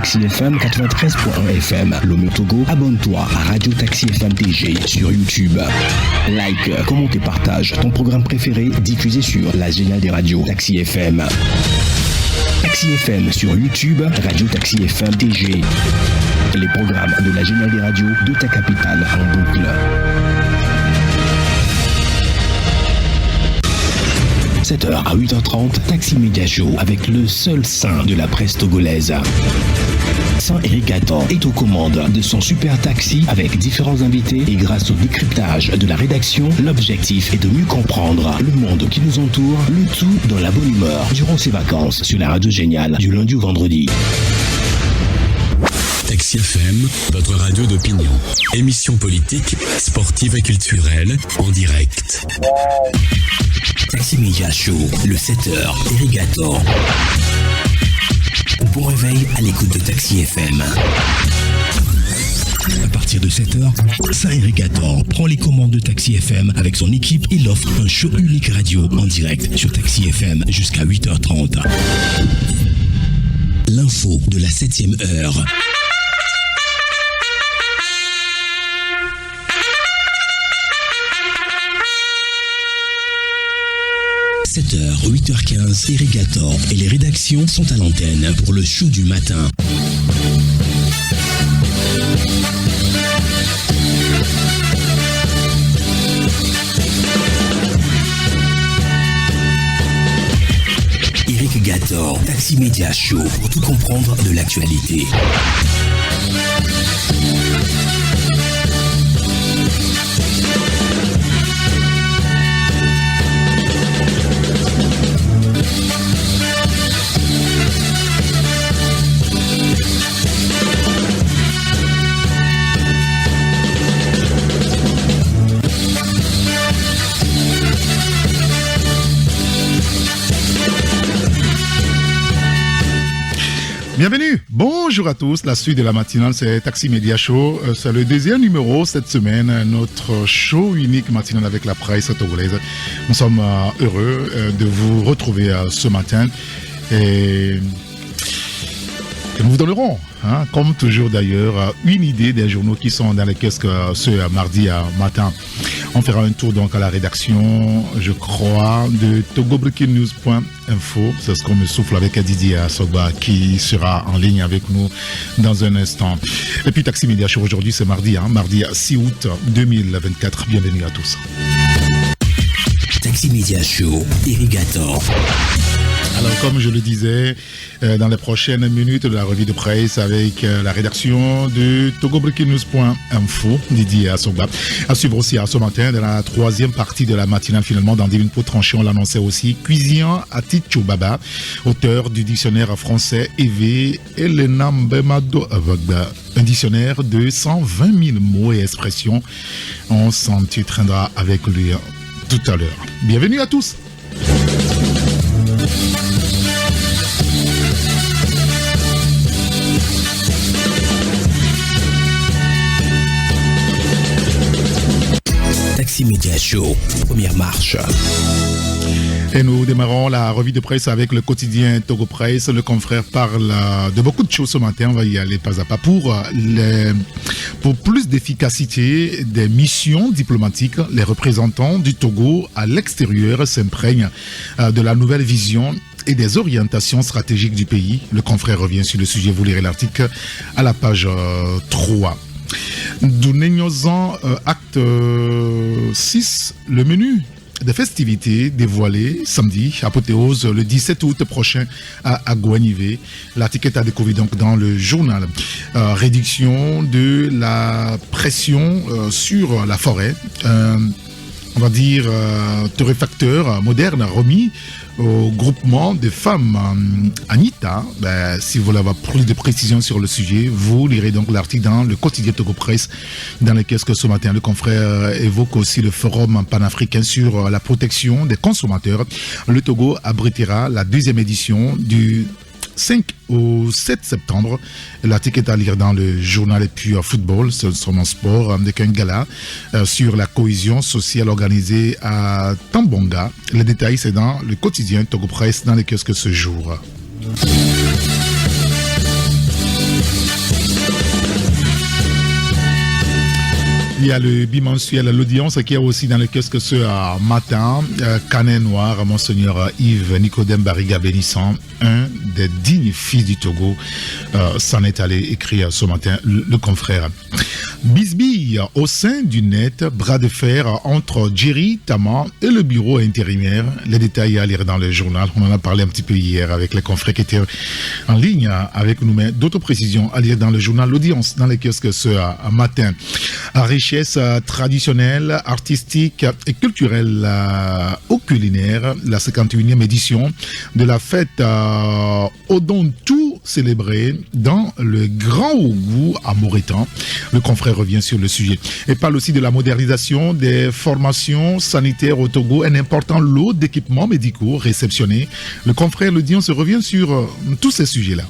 Taxi FM 93.1 FM. Lomé Togo, abonne-toi à Radio Taxi FM TG sur YouTube. Like, commente et partage ton programme préféré diffusé sur la géniale des radios Taxi FM. Taxi FM sur YouTube, Radio Taxi FM TG. Les programmes de la géniale des radios de ta capitale en boucle. 7h à 8h30, Taxi Média Show avec le seul saint de la presse togolaise. Saint Eric Adam est aux commandes de son super taxi avec différents invités et grâce au décryptage de la rédaction, l'objectif est de mieux comprendre le monde qui nous entoure, le tout dans la bonne humeur durant ses vacances sur la radio géniale du lundi au vendredi. Taxi FM, votre radio d'opinion. Émission politique, sportive et culturelle, en direct. Taxi Media Show, le 7h, Irrigator. Bon réveil à l'écoute de Taxi FM. À partir de 7h, Saint Irrigator prend les commandes de Taxi FM avec son équipe. Il offre un show unique radio en direct sur Taxi FM jusqu'à 8h30. L'info de la 7e heure. 7h, 8h15, Irrigator et les rédactions sont à l'antenne pour le show du matin. Irrigator, Taxi Média Show pour tout comprendre de l'actualité. Bienvenue, bonjour à tous, la suite de la matinale c'est Taxi Média Show, c'est le deuxième numéro cette semaine, notre show unique matinal avec la presse togolaise. Nous sommes heureux de vous retrouver ce matin et nous vous donnerons, comme toujours d'ailleurs, une idée des journaux qui sont dans les kiosques ce mardi matin. On fera un tour donc à la rédaction, je crois, de togobreakingnews.info. C'est ce qu'on me souffle avec Didier Sogba qui sera en ligne avec nous dans un instant. Et puis Taxi Média Show aujourd'hui, c'est mardi 6 août 2024. Bienvenue à tous. Taxi Média Show, Irrigator. Alors, comme je le disais, dans les prochaines minutes de la revue de presse avec la rédaction de togobreakingnews.info, Didier Assogba. À suivre aussi ce matin, dans la troisième partie de la matinale, finalement, dans 10 minutes pour trancher, on l'annonçait aussi, Cuisien Aticho Baba, auteur du dictionnaire français EV Elena Mbemado Avogba. Un dictionnaire de 120 000 mots et expressions. On s'entraînera avec lui tout à l'heure. Bienvenue à tous. Taxi Média Show, première marche. Et nous démarrons la revue de presse avec le quotidien Togo Presse. Le confrère parle de beaucoup de choses ce matin. On va y aller pas à pas pour plus d'efficacité des missions diplomatiques. Les représentants du Togo à l'extérieur s'imprègnent de la nouvelle vision et des orientations stratégiques du pays. Le confrère revient sur le sujet. Vous lirez l'article à la page 3. Dounegnozan, acte 6, le menu des festivités dévoilées samedi, apothéose le 17 août prochain à Gouanivé. L'article est à découvrir donc dans le journal. Réduction de la pression sur la forêt. On va dire torréfacteur moderne remis au groupement de femmes Anita. Si vous voulez avoir plus de précisions sur le sujet, vous lirez donc l'article dans le quotidien Togo Presse dans lequel ce matin le confrère évoque aussi le forum panafricain sur la protection des consommateurs. Le Togo abritera la deuxième édition du 5 au 7 septembre. L'article est à lire dans le journal et puis football, c'est son sport, avec un gala sur la cohésion sociale organisée à Tambonga. Les détails, c'est dans le quotidien Togo Presse dans les kiosques ce jour. Il y a le bimensuel L'Audience qui est aussi dans le kiosque ce matin. Canet Noir, Monseigneur Yves Nicodème Bariga Bénissant, un des dignes fils du Togo, s'en est allé écrire ce matin le confrère. Bisbille au sein du net, bras de fer entre Jerry Tama et le bureau intérimaire. Les détails à lire dans le journal. On en a parlé un petit peu hier avec les confrères qui étaient en ligne avec nous, mais d'autres précisions à lire dans le journal L'Audience, dans les kiosques ce matin. Richesse traditionnelle, artistique et culturelle au culinaire, la 51e édition de la fête Odontou célébrée dans le Grand Ougou à Morétan. Le confrère revient sur le sujet et parle aussi de la modernisation des formations sanitaires au Togo, un important lot d'équipements médicaux réceptionnés. Le confrère le dit, on se revient sur tous ces sujets-là.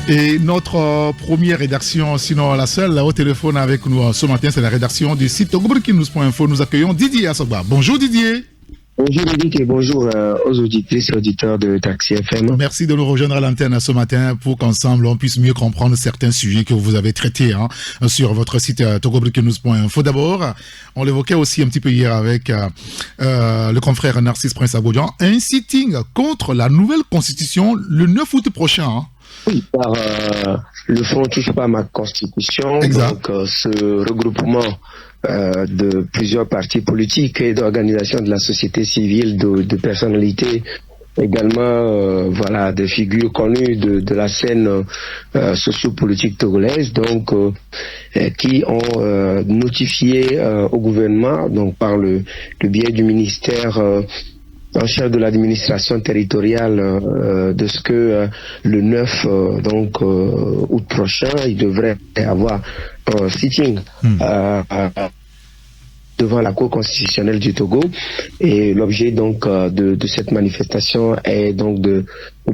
Et notre première rédaction, sinon la seule, là au téléphone avec nous ce matin, c'est la rédaction du site togoburkinous.info. Nous accueillons Didier Asogba. Bonjour Didier. Bonjour Eric et bonjour aux auditrices et auditeurs de Taxi FM. Merci de nous rejoindre à l'antenne ce matin pour qu'ensemble on puisse mieux comprendre certains sujets que vous avez traités sur votre site togoburkinous.info. D'abord, on l'évoquait aussi un petit peu hier avec le confrère Narcisse Prince Abodjan, un sitting contre la nouvelle constitution le 9 août prochain. Oui, par le Front touche pas à ma constitution. Exact. Donc ce regroupement de plusieurs partis politiques et d'organisations de la société civile, de personnalités, également des figures connues de la scène sociopolitique togolaise, donc qui ont notifié au gouvernement, donc par le biais du ministère en charge de l'administration territoriale, de ce que le 9 août prochain, il devrait avoir un sitting devant la Cour constitutionnelle du Togo, et l'objet donc de cette manifestation est donc de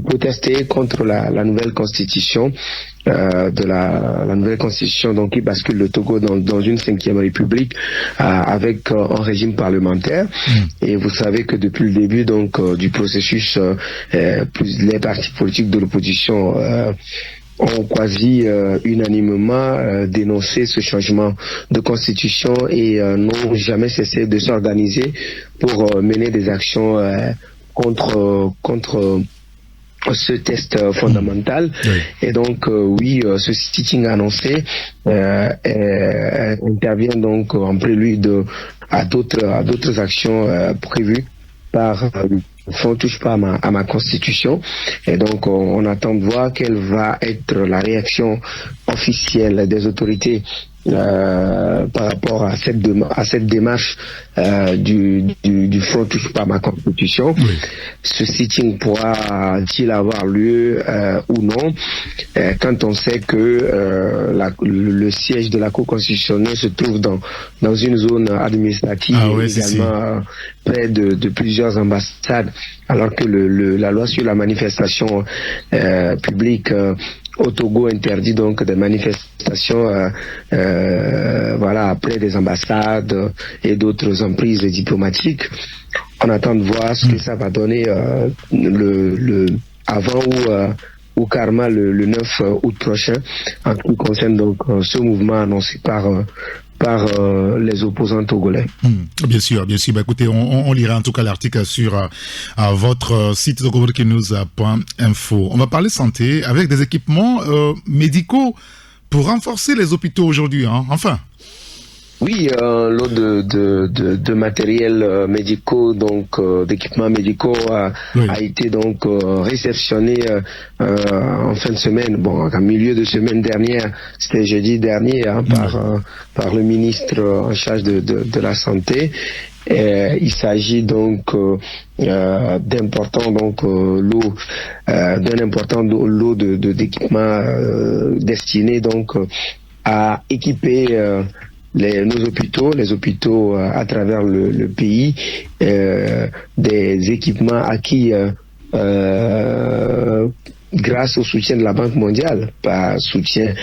protester contre la nouvelle constitution la nouvelle constitution donc qui bascule le Togo dans une 5e république avec un régime parlementaire. Et vous savez que depuis le début donc du processus, les partis politiques de l'opposition ont quasi unanimement dénoncé ce changement de constitution et n'ont jamais cessé de s'organiser pour mener des actions contre ce test fondamental. Et donc ce sitting annoncé intervient donc en prélude à d'autres actions prévues par Front touche pas à ma constitution, et donc on attend de voir quelle va être la réaction officielle des autorités par rapport à cette démarche du Front touche pas à ma constitution. Oui. Ce sitting pourra-t-il avoir lieu ou non, quand on sait que le siège de la Cour constitutionnelle se trouve dans une zone administrative également près de plusieurs ambassades, alors que la loi sur la manifestation publique au Togo interdit donc des manifestations près des ambassades et d'autres emprises diplomatiques. On attend de voir ce que ça va donner avant ou karma le 9 août prochain, en ce qui concerne donc ce mouvement annoncé par les opposants togolais. Bien sûr. Bah, écoutez, on lira en tout cas l'article sur votre site togoburkinous.info. On va parler santé avec des équipements médicaux pour renforcer les hôpitaux aujourd'hui, enfin. Oui, un lot de matériels médicaux, donc d'équipements médicaux a été donc réceptionné en fin de semaine, en milieu de semaine dernière, c'était jeudi dernier, par le ministre en charge de la santé. Il s'agit donc d'un important lot d'équipements destinés donc à équiper nos hôpitaux, les hôpitaux à travers le pays, des équipements acquis grâce au soutien de la Banque mondiale, pas soutien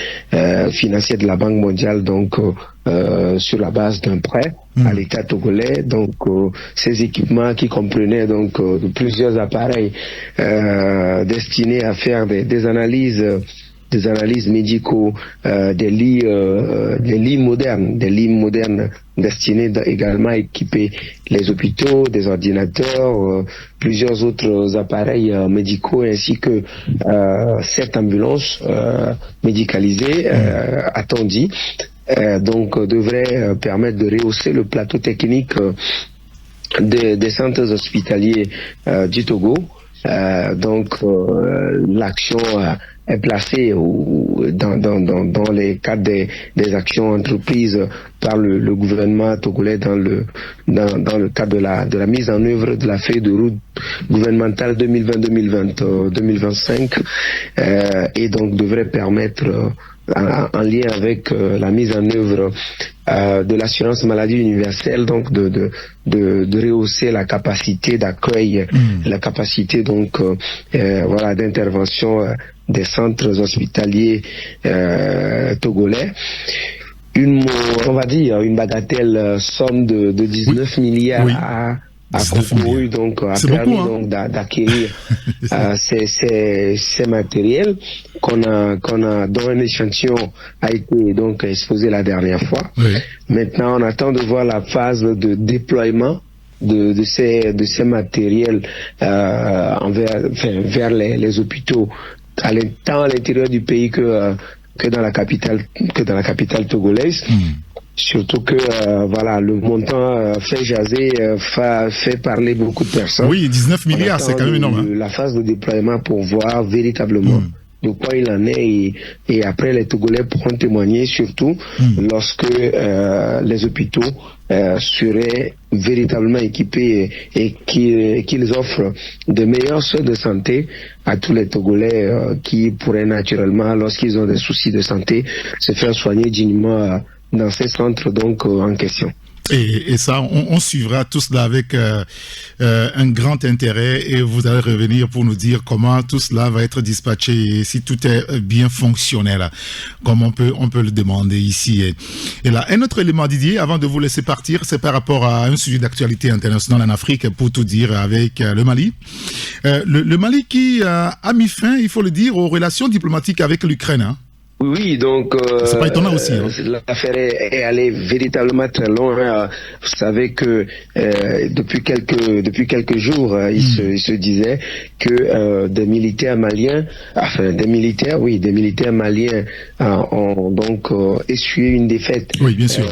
financier de la Banque mondiale, donc sur la base d'un prêt à l'État togolais. Donc ces équipements qui comprenaient donc plusieurs appareils destinés à faire des analyses médicaux, des lits modernes destinés également à équiper les hôpitaux, des ordinateurs, plusieurs autres appareils médicaux, ainsi que 7 ambulances médicalisées, a-t-on dit, donc devrait permettre de rehausser le plateau technique des centres hospitaliers du Togo. Donc l'action est placée dans les cadres des actions entreprises par le gouvernement togolais dans le cadre de la mise en œuvre de la feuille de route gouvernementale 2020-2025 et donc devrait permettre en lien avec la mise en œuvre de l'assurance maladie universelle, donc de rehausser la capacité d'accueil, la capacité donc d'intervention des centres hospitaliers togolais. On va dire une bagatelle somme de 19 milliards a concouru donc a permis donc d'acquérir ces matériels dont un échantillon a été donc exposé la dernière fois. Oui. Maintenant, on attend de voir la phase de déploiement de ces matériels vers les hôpitaux, tant à l'intérieur du pays que dans la capitale togolaise. Surtout que le montant fait jaser, fait parler beaucoup de personnes. Oui, 19 milliards, c'est quand même énorme. La phase de déploiement pour voir véritablement de quoi il en est, et après les Togolais pourront témoigner, surtout lorsque les hôpitaux seraient véritablement équipés et qu'ils offrent de meilleurs soins de santé à tous les Togolais qui pourraient naturellement, lorsqu'ils ont des soucis de santé, se faire soigner dignement dans ces centres donc en question. Et ça, on suivra tout cela avec un grand intérêt, et vous allez revenir pour nous dire comment tout cela va être dispatché et si tout est bien fonctionnel, comme on peut le demander ici. Et là, un autre élément, Didier, avant de vous laisser partir, c'est par rapport à un sujet d'actualité internationale en Afrique, pour tout dire, avec le Mali. Le Mali qui a mis fin, il faut le dire, aux relations diplomatiques avec l'Ukraine, hein. Oui, donc c'est pas étonnant aussi, hein. L'affaire est allée véritablement très loin. Vous savez que depuis quelques jours, il se disait que des militaires maliens ont donc essuyé une défaite. Oui, bien sûr.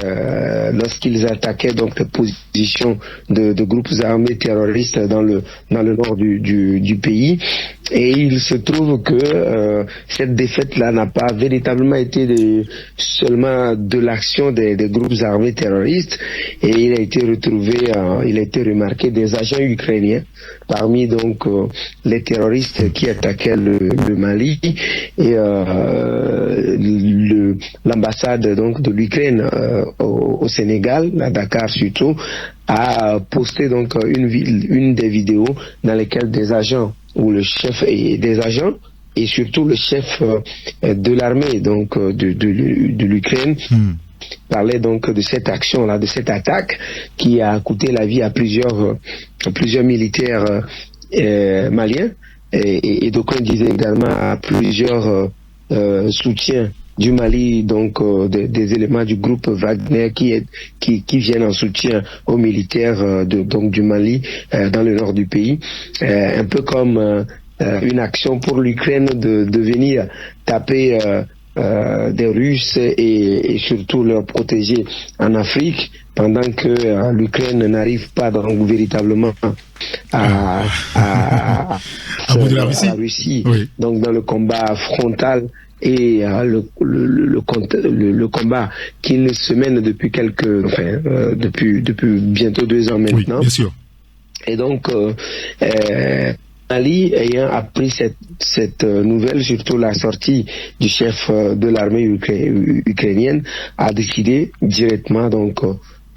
Lorsqu'ils attaquaient donc des positions de groupes armés terroristes dans le nord du pays. Et il se trouve que cette défaite-là n'a pas véritablement été seulement de l'action des groupes armés terroristes, et il a été remarqué des agents ukrainiens parmi donc les terroristes qui attaquaient le Mali, et l'ambassade donc de l'Ukraine au Sénégal, à Dakar surtout, a posté donc une des vidéos dans lesquelles des agents ou le chef et des agents et surtout le chef de l'armée donc de l'Ukraine parlait donc de cette action-là, de cette attaque qui a coûté la vie à plusieurs militaires maliens, et d'aucuns disaient également à plusieurs soutiens du Mali, donc des éléments du groupe Wagner qui viennent en soutien aux militaires du Mali dans le nord du pays, un peu comme une action pour l'Ukraine de venir taper des Russes et surtout leur protéger en Afrique, pendant que l'Ukraine n'arrive pas donc véritablement à bout de la Russie. Oui. Donc dans le combat frontal et le combat qu'il se mène depuis depuis bientôt 2 ans maintenant. Oui, bien sûr. Et donc Mali ayant appris cette nouvelle, surtout la sortie du chef de l'armée ukrainienne, a décidé directement donc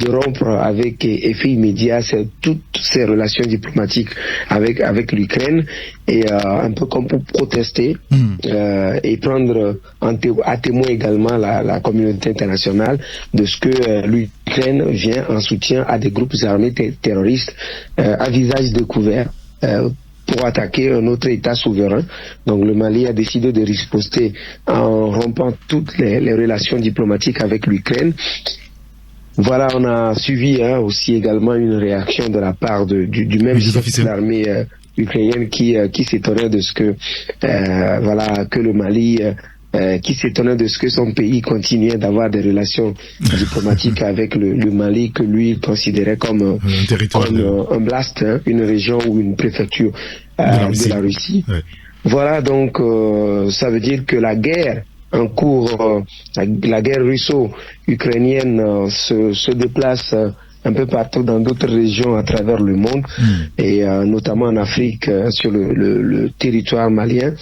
rompre avec effet immédiat toutes ces relations diplomatiques avec l'Ukraine, et un peu comme pour protester et prendre à témoin également la communauté internationale de ce que l'Ukraine vient en soutien à des groupes armés terroristes à visage découvert pour attaquer un autre État souverain. Donc le Mali a décidé de riposter en rompant toutes les relations diplomatiques avec l'Ukraine. Voilà, on a suivi aussi également une réaction de la part du même chef de l'armée ukrainienne qui s'étonnait de ce que que le Mali qui s'étonnait de ce que son pays continuait d'avoir des relations diplomatiques avec le Mali, que lui il considérait comme un territoire, un blast, une région ou une préfecture de la Russie. Ouais. Voilà, donc ça veut dire que la guerre en cours, la guerre russo-ukrainienne se déplace un peu partout dans d'autres régions à travers le monde, et notamment en Afrique, sur le territoire malien,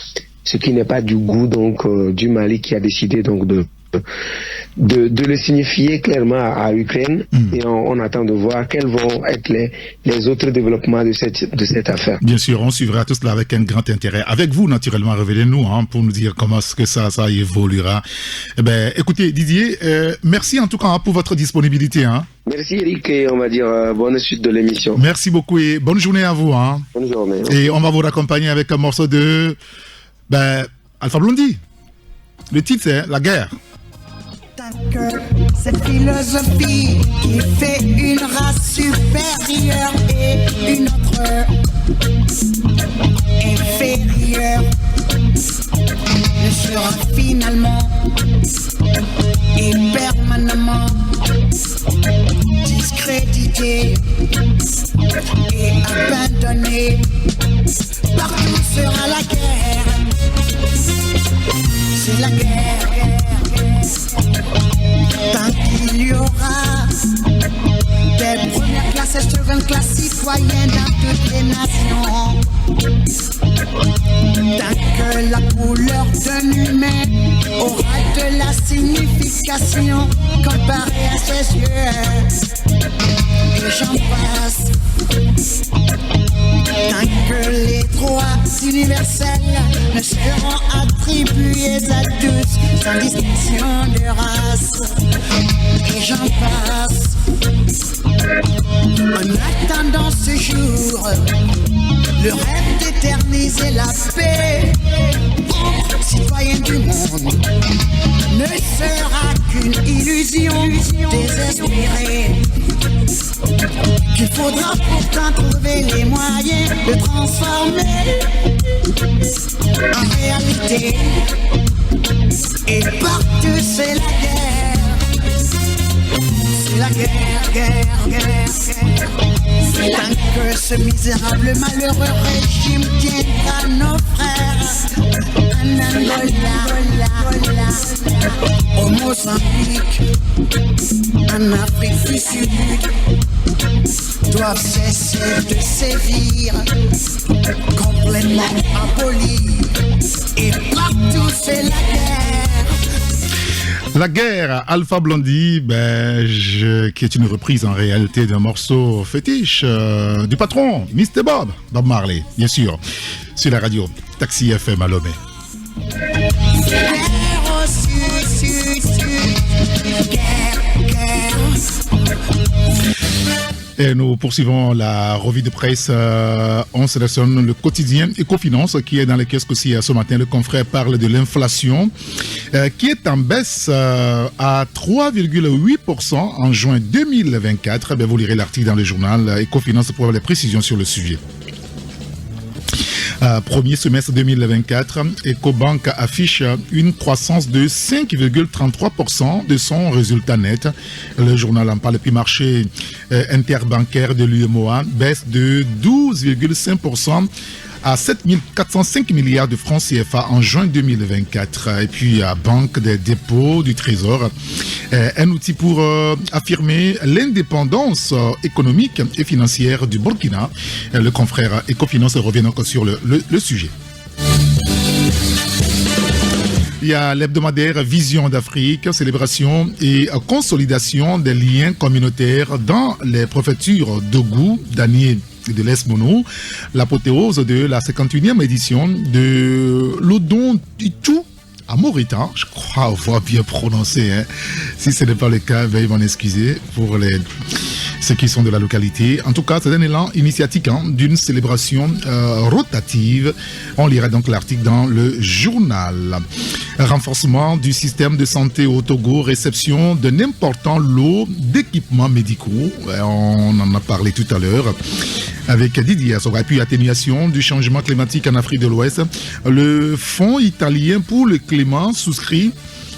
ce qui n'est pas du goût donc du Mali, qui a décidé donc de le signifier clairement à l'Ukraine, et on attend de voir quels vont être les autres développements de cette affaire. Bien sûr, on suivra tout cela avec un grand intérêt. Avec vous, naturellement, révélez-nous pour nous dire comment est-ce que ça évoluera. Eh ben, écoutez, Didier, merci en tout cas pour votre disponibilité. Merci Eric, et on va dire bonne suite de l'émission. Merci beaucoup et bonne journée à vous. Bonne journée. Et on va vous raccompagner avec un morceau de Alpha Blondy. Le titre, c'est La guerre. Cette philosophie qui fait une race supérieure et une autre inférieure ne sera finalement et permanemment discréditée et abandonnée. Partout sera la guerre. C'est la guerre. Tant qu'il y aura des premières classes et secondes classes citoyennes dans toutes les nations, tant que la couleur d'un humain aura de la signification comparée à ses yeux, et j'en passe. Tant que les droits universels ne seront attribués à tous sans distinction de race, et j'en passe. En attendant ce jour, le rêve d'éterniser la paix entre citoyens du monde ne sera qu'une illusion désespérée, qu'il faudra pourtant trouver les moyens de transformer en réalité. Et partout c'est la guerre. C'est la guerre. Tant que ce misérable malheureux régime tiendra nos frères en Angola, au Mozambique, en Afrique du Sud, doivent cesser de sévir, complètement abolis, et partout c'est la guerre. La guerre, Alpha Blondy, qui est une reprise en réalité d'un morceau fétiche du patron, Mr. Bob Marley, bien sûr, sur la radio Taxi FM à Lomé. Et nous poursuivons la revue de presse. On sélectionne le quotidien Ecofinance qui est dans les kiosques aussi ce matin. Le confrère parle de l'inflation qui est en baisse à 3,8% en juin 2024. Vous lirez l'article dans le journal Ecofinance pour avoir les précisions sur le sujet. Premier semestre 2024, Ecobank affiche une croissance de 5,33% de son résultat net. Le journal en parle. Puis marché interbancaire de l'UEMOA baisse de 12,5% à 7 405 milliards de francs CFA en juin 2024. Et puis à Banque des dépôts du Trésor, un outil pour affirmer l'indépendance économique et financière du Burkina. Le confrère Ecofinance revient encore sur le sujet. Il y a l'hebdomadaire Vision d'Afrique, célébration et consolidation des liens communautaires dans les préfectures d'Ogou, d'Anié et de l'Est-Mono. L'apothéose de la 51e édition de l'Odon Titou à Morita, je crois avoir bien prononcé. Si ce n'est pas le cas, veuillez m'en excuser pour ceux qui sont de la localité. En tout cas, c'est un élan initiatique d'une célébration rotative. On lira donc l'article dans le journal. Renforcement du système de santé au Togo, réception d'un important lot d'équipements médicaux. On en a parlé tout à l'heure avec Didier Assoga. Et puis atténuation du changement climatique en Afrique de l'Ouest. Le Fonds italien pour le climat souscrit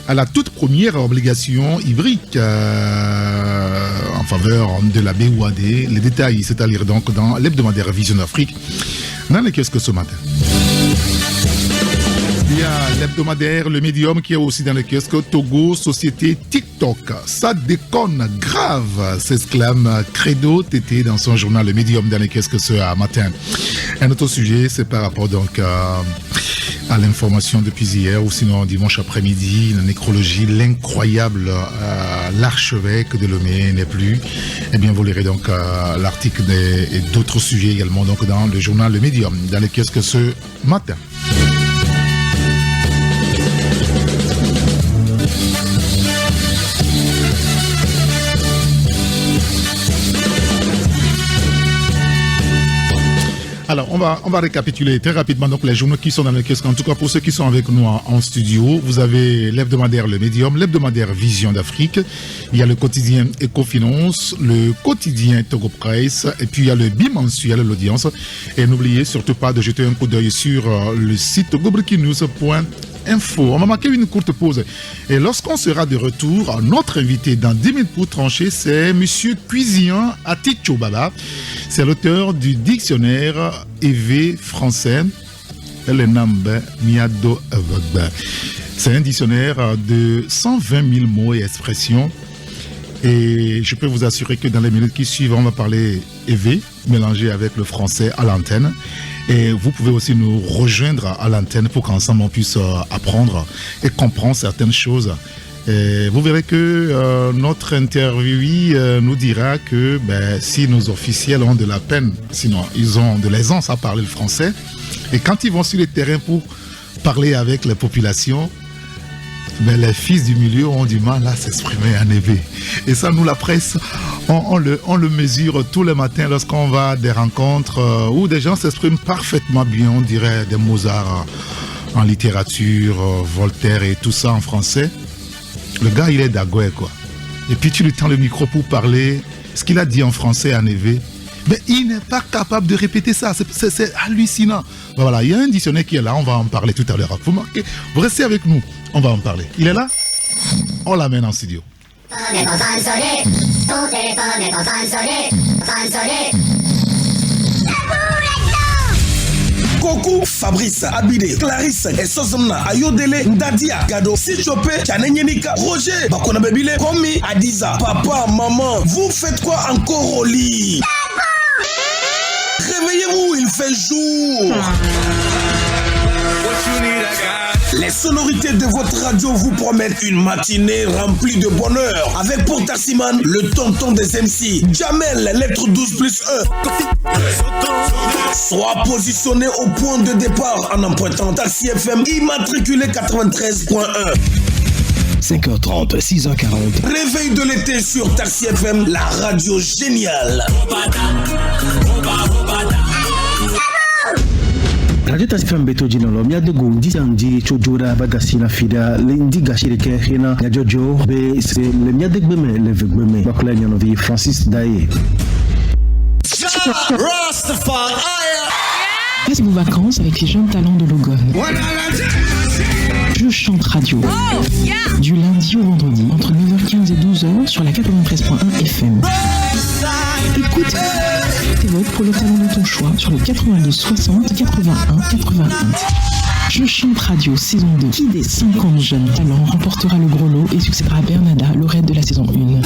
à la toute première obligation hydrique en faveur de la BOAD. Les détails, c'est à lire donc dans l'hebdomadaire Vision d'Afrique, dans les kiosques ce matin. Il y a l'hebdomadaire Le Médium qui est aussi dans le kiosque. Togo, société TikTok. Ça déconne grave, s'exclame Credo Tété dans son journal Le Médium dans le kiosque ce matin. Un autre sujet, c'est par rapport donc à l'information depuis hier ou sinon dimanche après-midi, la nécrologie, l'incroyable l'archevêque de Lomé n'est plus. Eh bien, vous lirez donc l'article et d'autres sujets également donc dans le journal Le Médium dans le kiosque ce matin. Alors, on va récapituler très rapidement donc les journaux qui sont dans le kiosque. En tout cas, pour ceux qui sont avec nous en studio, vous avez l'hebdomadaire Le Médium, l'hebdomadaire Vision d'Afrique, il y a le quotidien Ecofinance, le quotidien Togo Presse, et puis il y a le bimensuel L'Audience. Et n'oubliez surtout pas de jeter un coup d'œil sur le site gobrikinews.info. On va marquer une courte pause. Et lorsqu'on sera de retour, notre invité dans 10 minutes pour trancher, c'est Monsieur Cuisien Aticho Baba. C'est l'auteur du dictionnaire EV français. C'est un dictionnaire de 120 000 mots et expressions. Et je peux vous assurer que dans les minutes qui suivent, on va parler EV mélangé avec le français à l'antenne. Et vous pouvez aussi nous rejoindre à l'antenne pour qu'ensemble on puisse apprendre et comprendre certaines choses. Et vous verrez que notre interviewé nous dira que si nos officiels ont de la peine, sinon ils ont de l'aisance à parler le français, et quand ils vont sur le terrain pour parler avec les populations, les fils du milieu ont du mal à s'exprimer en EV. Et ça, nous, la presse, on le mesure tous les matins lorsqu'on va à des rencontres où des gens s'expriment parfaitement bien, on dirait des Mozart en littérature, Voltaire et tout ça en français. Le gars, il est d'Agoué, quoi. Et puis tu lui tends le micro pour parler ce qu'il a dit en français en EV. Mais il n'est pas capable de répéter ça. C'est hallucinant. Voilà, il y a un dictionnaire qui est là. On va en parler tout à l'heure. Vous restez avec nous. On va en parler. Il est là. On l'amène en studio. Ton téléphone est en train de sonner. Koku, Fabrice, Abide, Clarisse, et Sosomna, Ayodele, Ndadia, Gado, Sichope, Chanenyenika, Roger, Bakona Bebile, Komi, Adiza, papa, maman, vous faites quoi encore au lit? Réveillez-vous, il fait jour. Les sonorités de votre radio vous promettent une matinée remplie de bonheur. Avec pour Taximan, le tonton des MC, Jamel, lettre 12+1. Sois positionné au point de départ en empruntant Taxi FM immatriculé 93.1. 5h30, 6h40. Réveil de l'été sur Taxi FM, la radio géniale. Radio Tasfam Beto Jinolo Miade Go Disanji Chojura Bagasina Fida Lendi Gashireke Hena Jojo Be c'est le Miade Gbeme le Gbeme Bakla Nyonovi Francis Daye. Passe vos vacances avec les jeunes talents de Logone. Je chante radio. Du lundi au vendredi entre 9h15 et 12h sur la 93.1 FM. Écoute tes votes pour le talent de ton choix sur le 82 60 81 81. Je chante radio saison 2. Qui des 50 jeunes talents remportera le gros lot et succédera à Bernada, lauréate de la saison 1.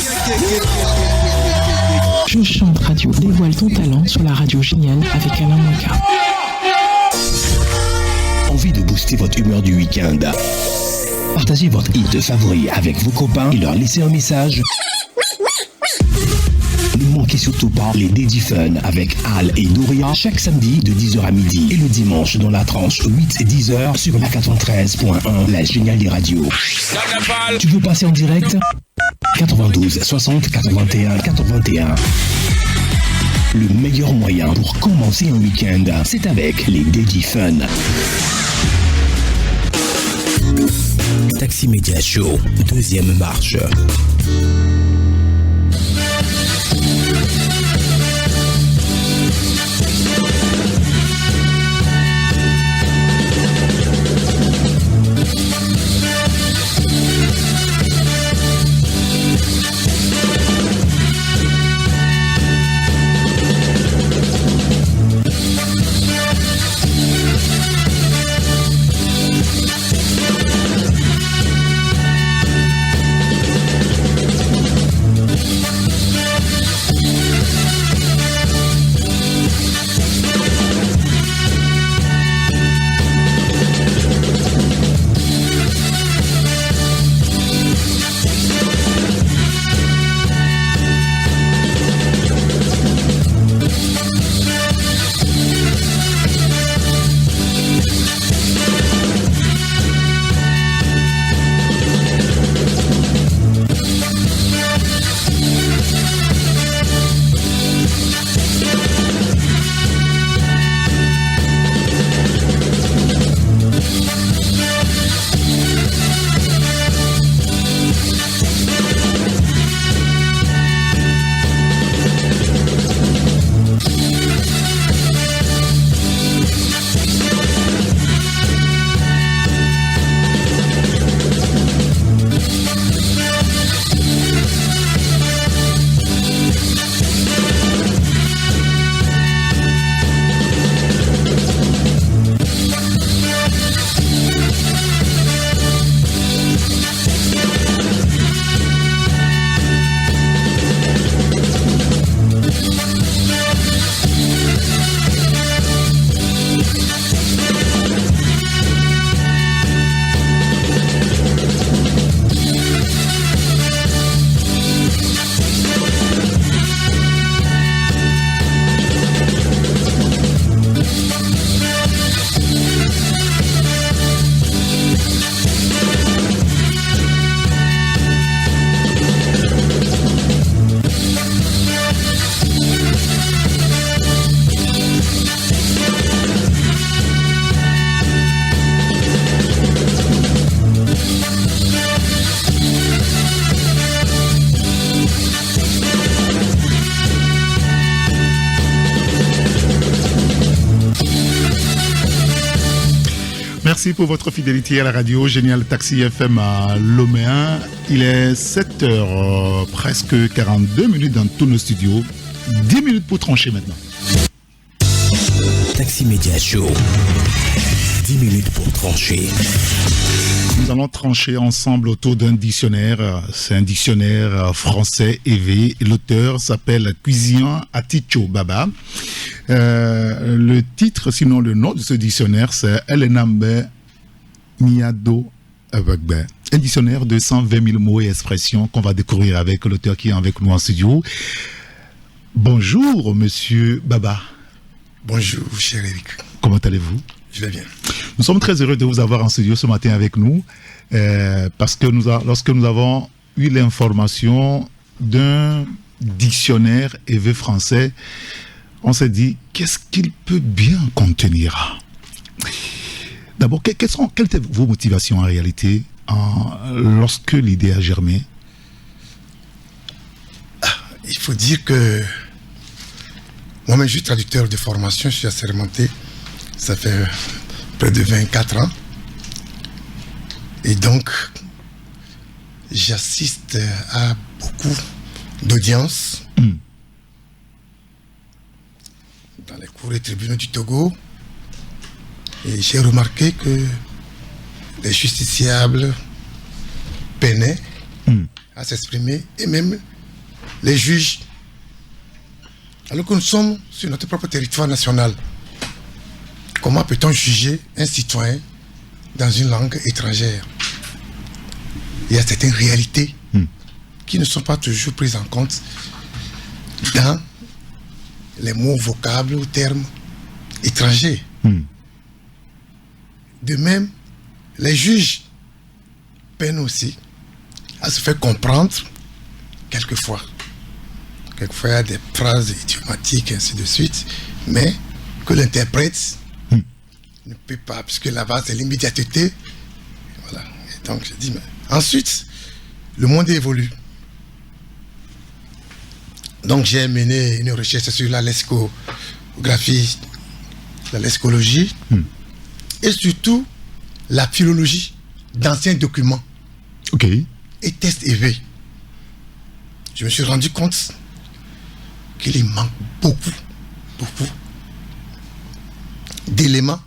Je chante radio. Dévoile ton talent sur la radio géniale avec Alain Moka. Envie de booster votre humeur du week-end? Partagez votre hit favori avec vos copains et leur laissez un message. Ne manquez surtout pas les Dédi Fun avec Al et Nouria chaque samedi de 10h à midi et le dimanche dans la tranche 8 et 10h sur la 93.1, la géniale des radios. Tu veux passer en direct? 92 60 81 81. Le meilleur moyen pour commencer un week-end, c'est avec les Dédi Fun. Taxi Média Show, deuxième marche. Merci pour votre fidélité à la radio Génial Taxi FM à Lomé 1. Il est 7h, presque 42 minutes dans tous nos studios. 10 minutes pour trancher maintenant. Taxi Média Show. 10 minutes pour trancher. Nous allons trancher ensemble autour d'un dictionnaire. C'est un dictionnaire français élevé. L'auteur s'appelle Cuisien Aticho Baba. Le titre, sinon le nom de ce dictionnaire, c'est Elenambe Miado Abagbe. Un dictionnaire de 120 000 mots et expressions qu'on va découvrir avec l'auteur qui est avec nous en studio. Bonjour, monsieur Baba. Bonjour, cher Eric. Comment allez-vous? Je vais bien. Nous sommes très heureux de vous avoir en studio ce matin avec nous parce que lorsque nous avons eu l'information d'un dictionnaire EV français, on s'est dit, qu'est-ce qu'il peut bien contenir? D'abord, quelles étaient vos motivations en réalité lorsque l'idée a germé? Il faut dire que moi-même, je suis traducteur de formation, je suis assermenté, ça fait près de 24 ans. Et donc, j'assiste à beaucoup d'audiences dans les cours et tribunaux du Togo. Et j'ai remarqué que les justiciables peinaient à s'exprimer, et même les juges, alors que nous sommes sur notre propre territoire national. Comment peut-on juger un citoyen dans une langue étrangère? il y a certaines réalités qui ne sont pas toujours prises en compte dans les mots, vocables ou termes étrangers. De même, les juges peinent aussi à se faire comprendre quelquefois. Quelquefois, il y a des phrases idiomatiques, ainsi de suite, mais que l'interprète ne peut pas, puisque là-bas, c'est l'immédiateté. Voilà. Et donc, je dis, mais ensuite, le monde évolue. Donc, j'ai mené une recherche sur la lexicographie, la lexicologie, et surtout la philologie d'anciens documents et tests élevés. Je me suis rendu compte qu'il manque beaucoup d'éléments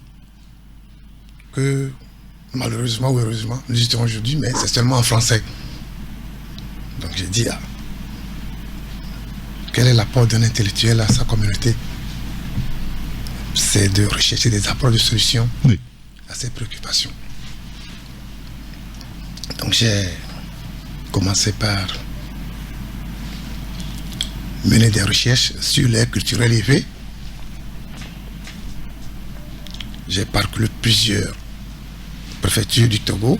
que malheureusement ou heureusement nous utilisons aujourd'hui, mais c'est seulement en français. Donc j'ai dit, quel est l'apport d'un intellectuel à sa communauté? C'est de rechercher des apports de solutions à ces préoccupations. Donc j'ai commencé par mener des recherches sur l'ère culturelle élevée. J'ai parcouru plusieurs préfectures du Togo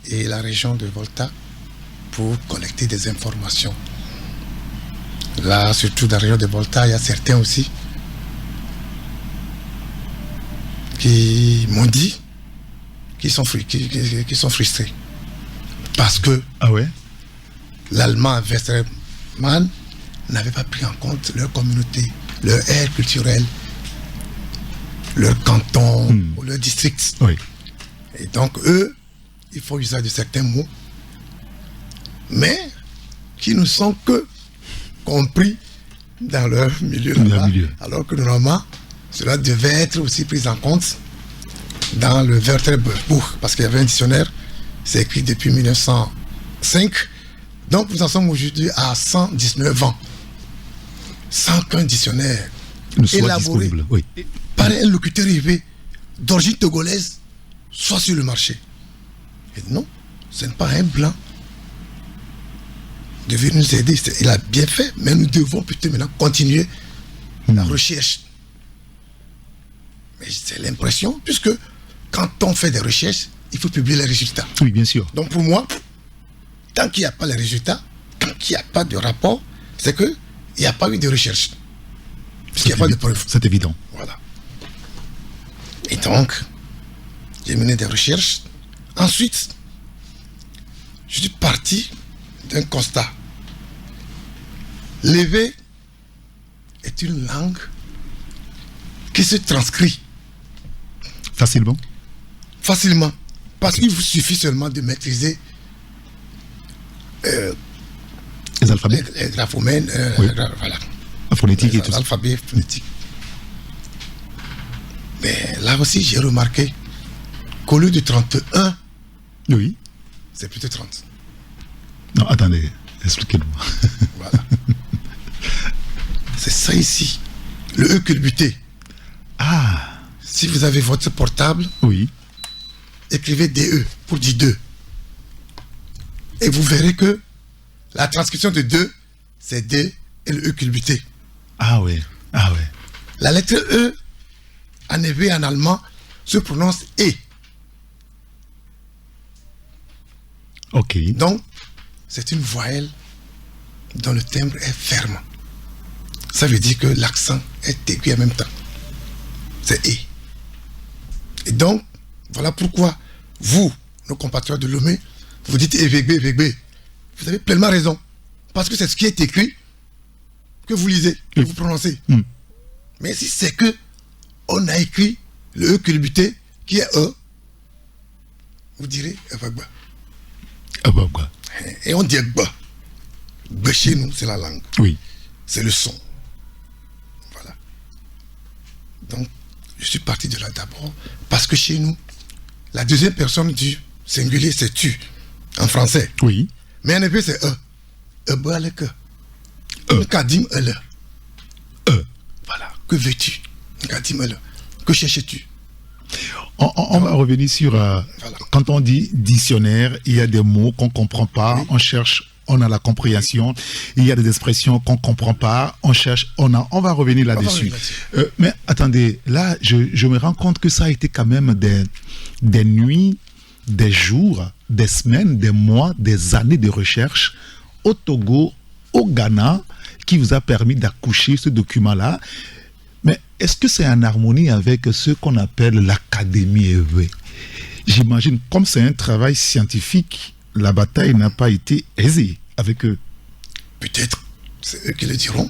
et la région de Volta pour collecter des informations. Là, surtout dans la région de Volta, il y a certains aussi qui m'ont dit qu'ils sont frustrés. Parce que l'allemand Westermann n'avait pas pris en compte leur communauté, leur aire culturelle, leur canton ou leur district. Et donc, eux, ils font usage de certains mots, mais qui ne sont que compris dans leur milieu là-bas. Alors que normalement, cela devait être aussi pris en compte dans le Wörterbuch, parce qu'il y avait un dictionnaire, c'est écrit depuis 1905. Donc nous en sommes aujourd'hui à 119 ans, sans qu'un dictionnaire élaboré par un locuteur élevé d'origine togolaise soit sur le marché. Et non, ce n'est pas un blanc devait nous aider. Il a bien fait, mais nous devons plutôt maintenant continuer la recherche. Mais c'est l'impression, puisque quand on fait des recherches, il faut publier les résultats. Oui, bien sûr. Donc pour moi, tant qu'il n'y a pas les résultats, tant qu'il n'y a pas de rapport, c'est qu'il n'y a pas eu de recherche. Puisqu'il n'y a pas de preuves. C'est évident. Voilà. Et donc, j'ai mené des recherches. Ensuite, je suis parti d'un constat. L'évé est une langue qui se transcrit facilement. Parce qu'il vous suffit seulement de maîtriser les alphabets, les graphomènes, voilà. La phonétique et tout ça. L'alphabet phonétique. Mais là aussi, j'ai remarqué qu'au lieu de 31, c'est plutôt 30. Non, attendez, expliquez-moi. Voilà. C'est ça ici. Le E culbuté. Si vous avez votre portable, écrivez DE pour dire 2. Et vous verrez que la transcription de 2, c'est D et le E culbuté. La lettre E, en éveil en allemand, se prononce E. Donc, c'est une voyelle dont le timbre est ferme. Ça veut dire que l'accent est aigu en même temps. C'est E. Et donc, voilà pourquoi vous, nos compatriotes de Lomé, vous dites Evegbe. Vous avez pleinement raison. Parce que c'est ce qui est écrit que vous lisez, que vous prononcez. Mais si c'est que on a écrit le E culbuté qui est E, vous direz Evagba. Et on dit Gba. Gba chez nous, c'est la langue. C'est le son. Voilà. Donc, je suis parti de là d'abord parce que chez nous, la deuxième personne du singulier, c'est tu, en français. Mais en effet, c'est Voilà. Que veux-tu? Que cherches-tu? On va revenir sur... Quand on dit dictionnaire, il y a des mots qu'on ne comprend pas, on cherche, on a la compréhension. Il y a des expressions qu'on ne comprend pas, on cherche, on a. On va revenir là-dessus. Mais attendez, là, je me rends compte que ça a été quand même des nuits, des jours, des semaines, des mois, des années de recherche au Togo, au Ghana, qui vous a permis d'accoucher ce document-là. Mais est-ce que c'est en harmonie avec ce qu'on appelle l'Académie EV? J'imagine, comme c'est un travail scientifique, la bataille n'a pas été aisée avec eux. Peut-être, c'est eux qui le diront.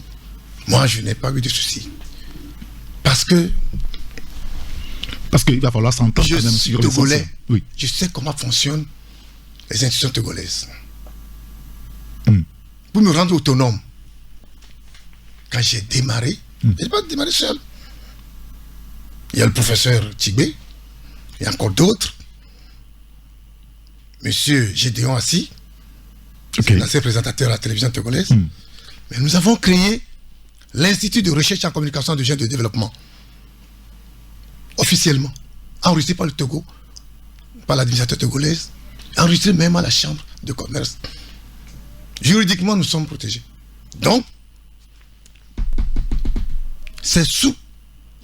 Moi, je n'ai pas eu de soucis. Parce qu'il va falloir s'entendre quand même sur les Togolais. Oui. Je sais comment fonctionnent les institutions togolaises. Pour me rendre autonome, quand j'ai démarré, je n'ai pas démarré seul. Il y a le professeur Tibé, il y a encore d'autres. Monsieur Gédéon Assi, l'ancien présentateur à la télévision togolaise. Mais nous avons créé l'Institut de recherche en communication de jeunes de développement. Officiellement. Enregistré par le Togo, par l'administrateur togolaise, enregistré même à la Chambre de commerce. Juridiquement, nous sommes protégés. Donc, c'est sous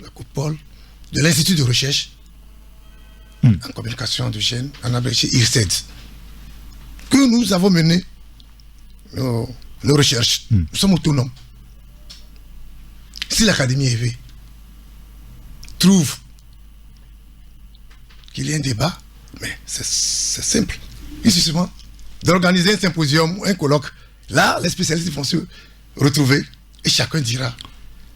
la coupole de l'Institut de recherche en communication de jeunes, en abrégé IRCED, que nous avons mené nos recherches. Nous sommes autonomes. Si l'Académie EV trouve qu'il y a un débat, mais c'est simple. Il suffit seulement d'organiser un symposium, un colloque. Là, les spécialistes vont se retrouver et chacun dira.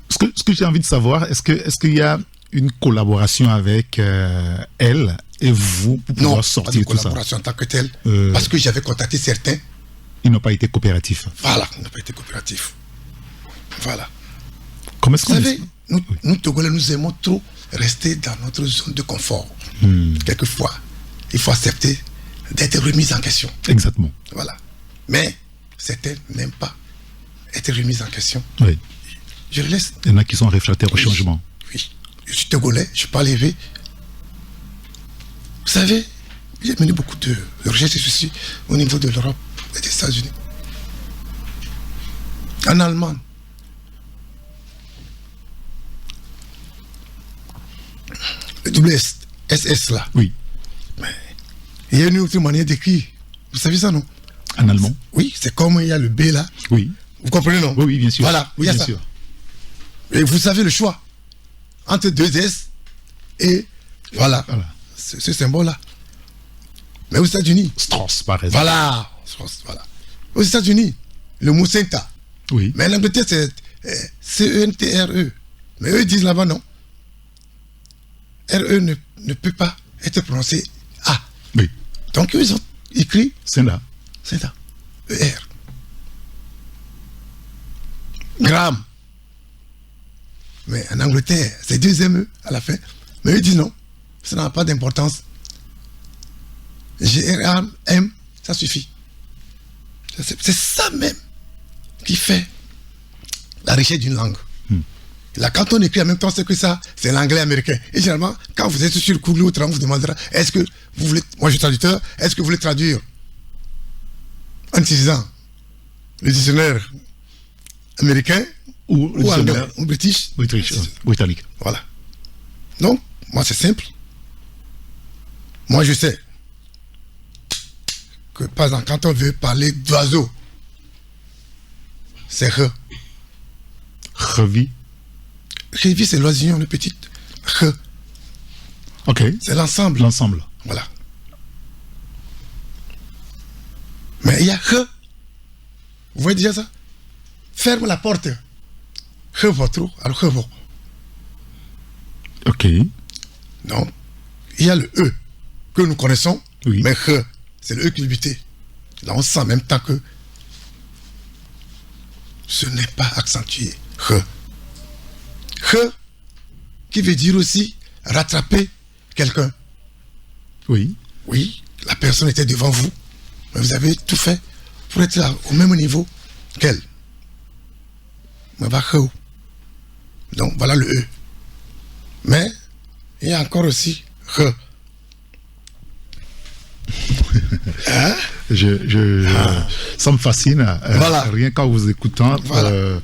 Ce que j'ai envie de savoir, est-ce qu'il y a une collaboration avec elle et vous pour pouvoir sortir tout ça? Non, pas de collaboration en tant que telle, parce que j'avais contacté certains. Ils n'ont pas été coopératifs. Voilà, ils n'ont pas été coopératifs. Voilà. Comment est-ce vous savez, nous Togolais, nous aimons trop rester dans notre zone de confort. Quelquefois, il faut accepter d'être remis en question. Exactement. Voilà. Mais certains n'aiment pas être remis en question. Oui. Je le laisse. Il y en a qui sont réfractaires au changement. Oui. Je suis Togolais, je parle élevé. Vous savez, j'ai mené beaucoup de recherches et ceci au niveau de l'Europe et des États-Unis. En Allemagne. Le WSS là. Oui. Mais il y a une autre manière d'écrire. Vous savez ça, non? En allemand? Oui, c'est comme il y a le B là. Oui. Vous comprenez, non? Oui, bien sûr. Voilà, oui, il y a bien ça. sûr. Et vous savez le choix entre 2 S et voilà. Ce symbole-là. Mais aux États-Unis. Strauss, par exemple. Voilà. Strauss, voilà. Aux États-Unis, le mot Senta. Oui. Mais l'Angleterre, c'est C-E-N-T-R-E. Mais eux disent là-bas non. R-E ne peut pas être prononcé A. Oui. Donc ils ont écrit Senta. Senta. E-R. Gramme. Mais en Angleterre, c'est 2 M-E à la fin. Mais eux disent non. Ça n'a pas d'importance. G-R-A-M, ça suffit. C'est ça même qui fait la richesse d'une langue. Là, quand on écrit en même temps, c'est que ça, c'est l'anglais américain. Et généralement, quand vous êtes sur le Google, on vous demandera, est-ce que vous voulez, moi je suis traducteur, est-ce que vous voulez traduire en utilisant le dictionnaire américain ou anglais, ou britannique. Voilà. Donc, moi c'est simple. Moi je sais que par exemple, quand on veut parler d'oiseau, c'est re. Revi. Revi, c'est l'oisillon, le petit. Re. Ok. C'est l'ensemble. L'ensemble. Voilà. Mais il y a re. Vous voyez déjà ça? Ferme la porte. Re votre, alors re votre. Ok. Donc, il y a le E que nous connaissons, oui. Mais re, c'est le E qui est buté. Là, on sent en même temps que ce n'est pas accentué. Re. Re, qui veut dire aussi rattraper quelqu'un. Oui. Oui, la personne était devant vous, mais vous avez tout fait pour être là, au même niveau qu'elle. Mais va re. Donc, voilà le E. Mais, il y a encore aussi Hein? Ça me fascine, voilà. Rien qu'en vous écoutant. Voilà.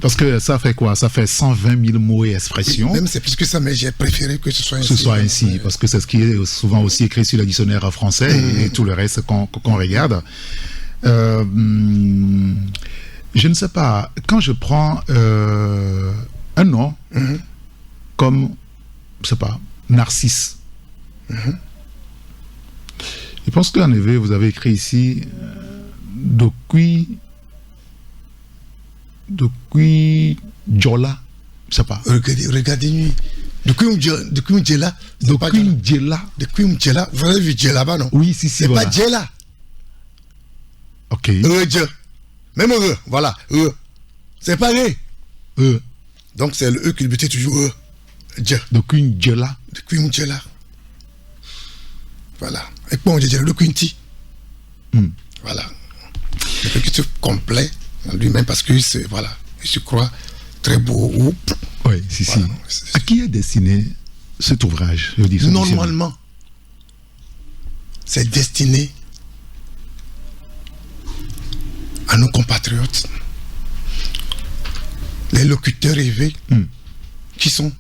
Parce que ça fait quoi? Ça fait 120 000 mots et expressions. Même c'est plus que ça, mais j'ai préféré que ce soit ainsi. Ce soit ainsi, parce que c'est ce qui est souvent aussi écrit sur le dictionnaire français et tout le reste qu'on regarde. Je ne sais pas, quand je prends un nom comme, je sais pas, Narcisse. Je pense qu'en effet, vous avez écrit ici Dokui Djola, je sais pas. Regardez nuit. Dokui Djela. Dokui Djela. Vous avez vu Djela là-bas, non? Oui, si, c'est voilà. pas Djela. Ok. Même voilà. C'est pas donc c'est le qui mettait toujours Dokui Djela. Voilà. Et puis on dit le Quinty. Voilà. Le petit complet en lui-même parce que c'est, voilà, il se croit très beau. Oui, si, voilà. Si. À qui est destiné cet ouvrage? Normalement, c'est destiné à nos compatriotes, les locuteurs rêvés, qui sont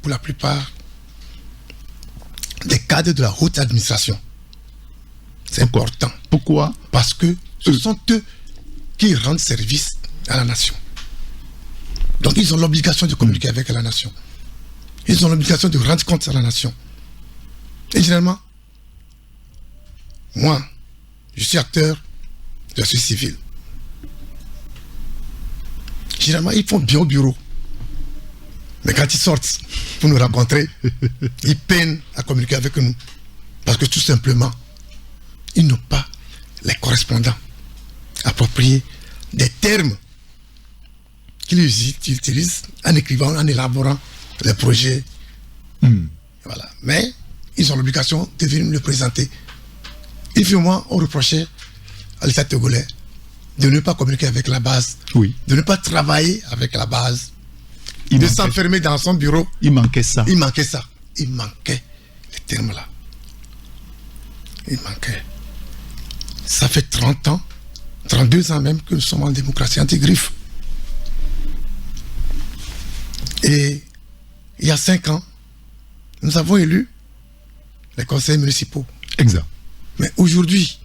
pour la plupart des cadres de la haute administration. C'est important. Pourquoi? Parce que ce sont eux qui rendent service à la nation. Donc ils ont l'obligation de communiquer avec la nation. Ils ont l'obligation de rendre compte à la nation. Et généralement, moi, je suis acteur de la société civile. Généralement, ils font bien au bureau. Mais quand ils sortent pour nous rencontrer, ils peinent à communiquer avec nous. Parce que tout simplement, ils n'ont pas les correspondants appropriés des termes qu'ils utilisent en écrivant, en élaborant les projets. Voilà. Mais ils ont l'obligation de venir nous le présenter. Et finalement, on reprochait à l'État togolais de ne pas communiquer avec la base, de ne pas travailler avec la base, de s'enfermer dans son bureau. Il manquait ça. Il manquait les termes-là. Il manquait. Ça fait 30 ans, 32 ans même que nous sommes en démocratie anti-griffe. Et il y a 5 ans, nous avons élu les conseils municipaux. Exact. Mais aujourd'hui,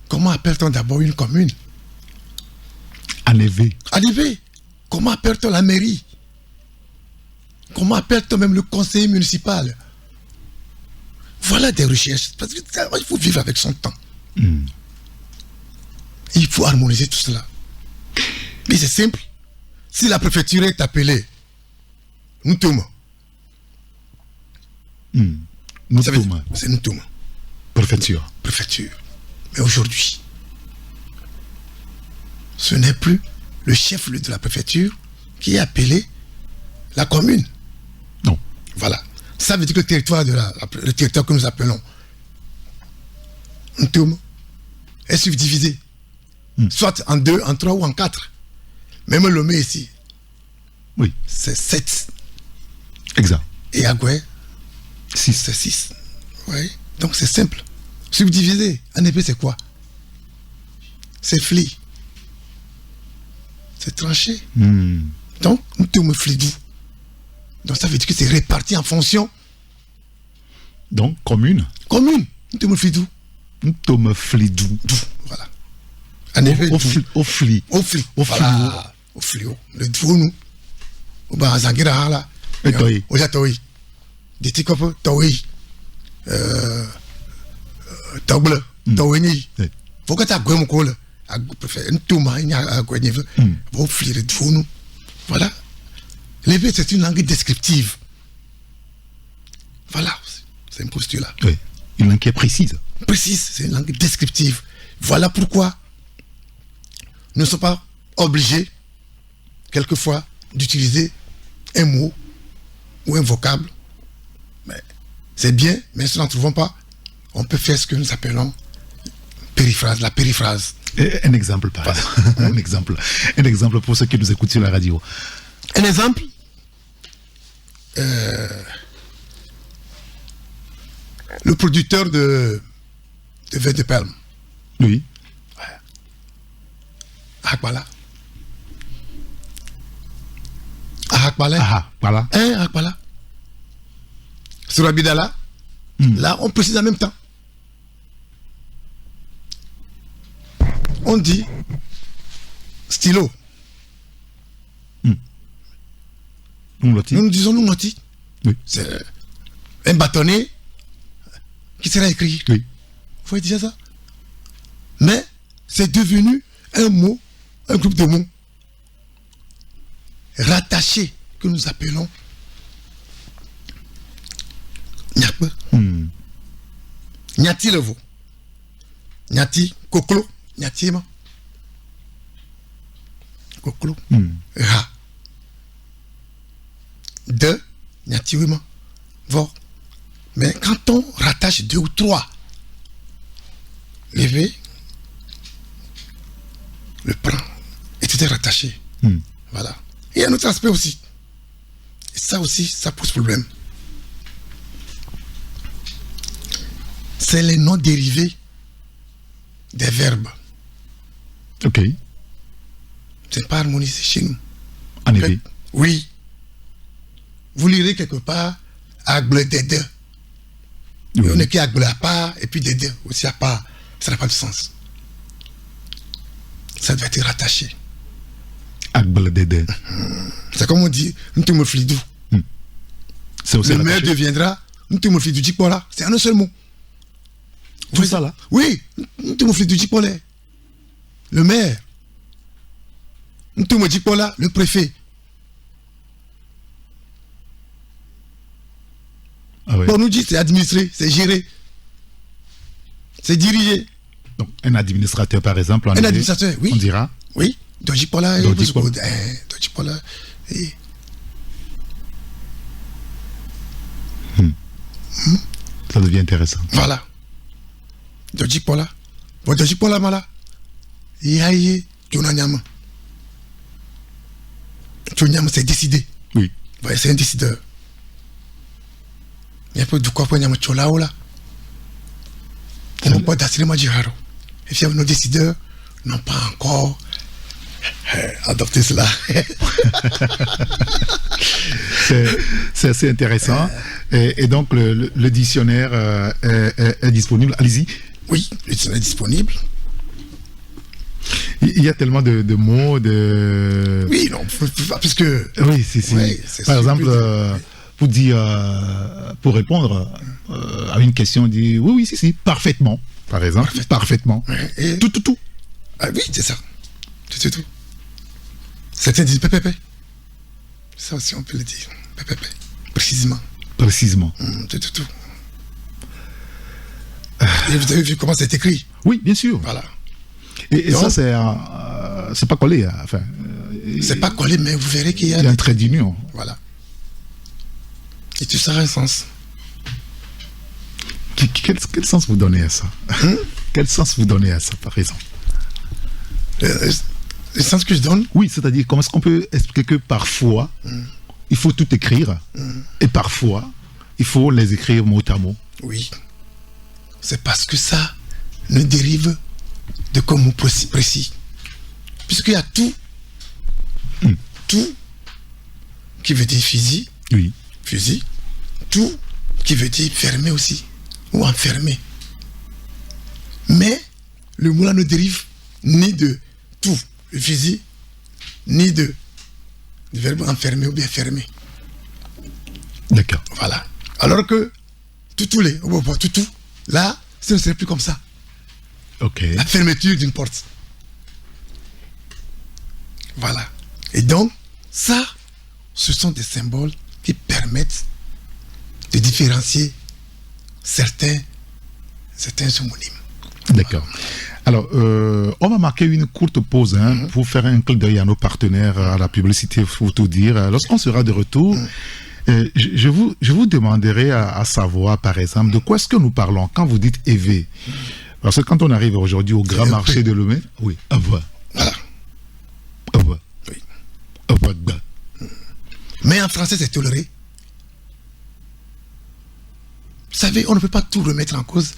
comment appelle-t-on d'abord une commune? Anévé. Comment appelle-t-on la mairie? Comment appelle-t-on même le conseiller municipal? Voilà des recherches. Parce qu'il faut vivre avec son temps. Il faut harmoniser tout cela. Mais c'est simple. Si la préfecture est appelée Noutouma, c'est Noutouma. Préfecture. Mais aujourd'hui, ce n'est plus le chef-lieu de la préfecture qui est appelé la commune. Non. Voilà. Ça veut dire que le territoire, le territoire que nous appelons Noutouma est subdivisé. Soit en 2, en 3 ou en 4. Même Lomé ici. Oui. C'est 7. Exact. Et Agoué, 6. C'est 6. Oui. Donc c'est simple. Subdivisé. En épée, c'est quoi? C'est fli. C'est tranché. Donc, nous sommes flidou. Donc ça veut dire que c'est réparti en fonction. Donc, commune. Nous sommes flidou. Voilà. En effet, au fli. Voilà. Au flio. Le dvou, nous. Au bazangira, là. Au jatoï. Des petits copains, toï. Toble. Toïni. Faut que tu aies un col. Voilà. L'épée, c'est une langue descriptive. Voilà. C'est un postulat. Oui. Une langue qui est précise. C'est une langue descriptive. Voilà pourquoi nous ne sommes pas obligés, quelquefois, d'utiliser un mot ou un vocable. Mais c'est bien, mais si nous n'en trouvons pas, on peut faire ce que nous appelons périphrase, la périphrase. Un exemple, par exemple. Un exemple pour ceux qui nous écoutent sur la radio. Un exemple, le producteur de vin de palme. Oui. Akbala. Akbala. Akbala. Sur Abidala, là, on précise en même temps. On dit stylo. Nous disons nous ngoti. Oui. C'est un bâtonnet qui sera écrit. Oui. Vous voyez déjà ça? Mais c'est devenu un mot, un groupe de mots rattachés que nous appelons Nyakbe. Nyati levo. Nyati koklo. Nyati ma. Koklo. Ra. De Nyati wima. Vo. Mais quand on rattache 2 ou 3, levé, le prend, et tout est rattaché. Voilà. Il y a un autre aspect aussi. Et ça aussi, ça pose problème. C'est les noms dérivés des verbes. Ok. C'est pas harmonisé chez nous. En effet. Oui. Vous lirez quelque part Agle Dede. Oui. On est qui Agle à part et puis Dede aussi à part. Ça n'a pas de sens. Ça doit être rattaché. Agle Dede. C'est comme on dit, nous te flidou. C'est aussi le maire deviendra, nous te flidou Djipola. C'est un seul mot. Tout ça là? Oui, nous te flidou Djipola. Le maire. Nous te Djipola, le préfet. Ah ouais. Bon, nous dit c'est administrer, c'est gérer, c'est diriger. Donc, un administrateur, par exemple, un administrateur, oui. On dira. Oui, Dojipola, Dojipola. Ça devient intéressant. Voilà. Dojipola. Bon, Dojipola, mala. Yaye, Tchonanyama. Tchonyama, c'est décidé. Oui. Ouais, c'est un décideur. Il y a un peu de quoi pour Nyama Tcholao là. On ne peut pas d'assurer Majiharo. Et puis nos décideurs n'ont pas encore adopté cela. C'est assez intéressant. Et donc le dictionnaire est disponible. Allez-y. Oui, le dictionnaire est disponible. Il y a tellement de mots, de... Oui, non, parce que... Oui, si. Ouais, par exemple, pour dire, pour répondre à une question, on dit oui, si, parfaitement. Par exemple, parfaitement. Et tout. Ah oui, c'est ça. C'est tout. Certains disent PPP. Ça aussi, on peut le dire. PPP. Précisément. C'est tout. Et vous avez vu comment c'est écrit? Oui, bien sûr. Voilà. Et donc, ça, c'est pas collé. Enfin, c'est pas collé, mais vous verrez qu'il y a un trait d'union. Voilà. Et tout ça a un sens. Quel sens vous donnez à ça? Quel sens vous donnez à ça, par exemple? Le sens que je donne? Oui, c'est-à-dire, comment est-ce qu'on peut expliquer que parfois, il faut tout écrire, et parfois, il faut les écrire mot à mot? Oui. C'est parce que ça ne dérive de comme mot précis. Puisqu'il y a tout, tout qui veut dire fusil, oui. Fusil, tout qui veut dire fermé aussi, ou enfermé. Mais le mot là ne dérive ni de tout, le fusil, ni du verbe enfermé ou bien fermé. D'accord. Voilà. Alors que tout, là, ce ne serait plus comme ça. Ok. La fermeture d'une porte. Voilà. Et donc, ça, ce sont des symboles qui permettent de différencier certains homonymes. D'accord. Alors, on va marquer une courte pause pour faire un clin d'œil à nos partenaires, à la publicité, faut tout dire. Lorsqu'on sera de retour, je vous demanderai à savoir, par exemple, de quoi est-ce que nous parlons quand vous dites EV. Parce que quand on arrive aujourd'hui au grand marché de Lomé, oui, avoir. Voilà. Avoir. Oui. Avoir. Mais en français, c'est toléré. Vous savez, on ne peut pas tout remettre en cause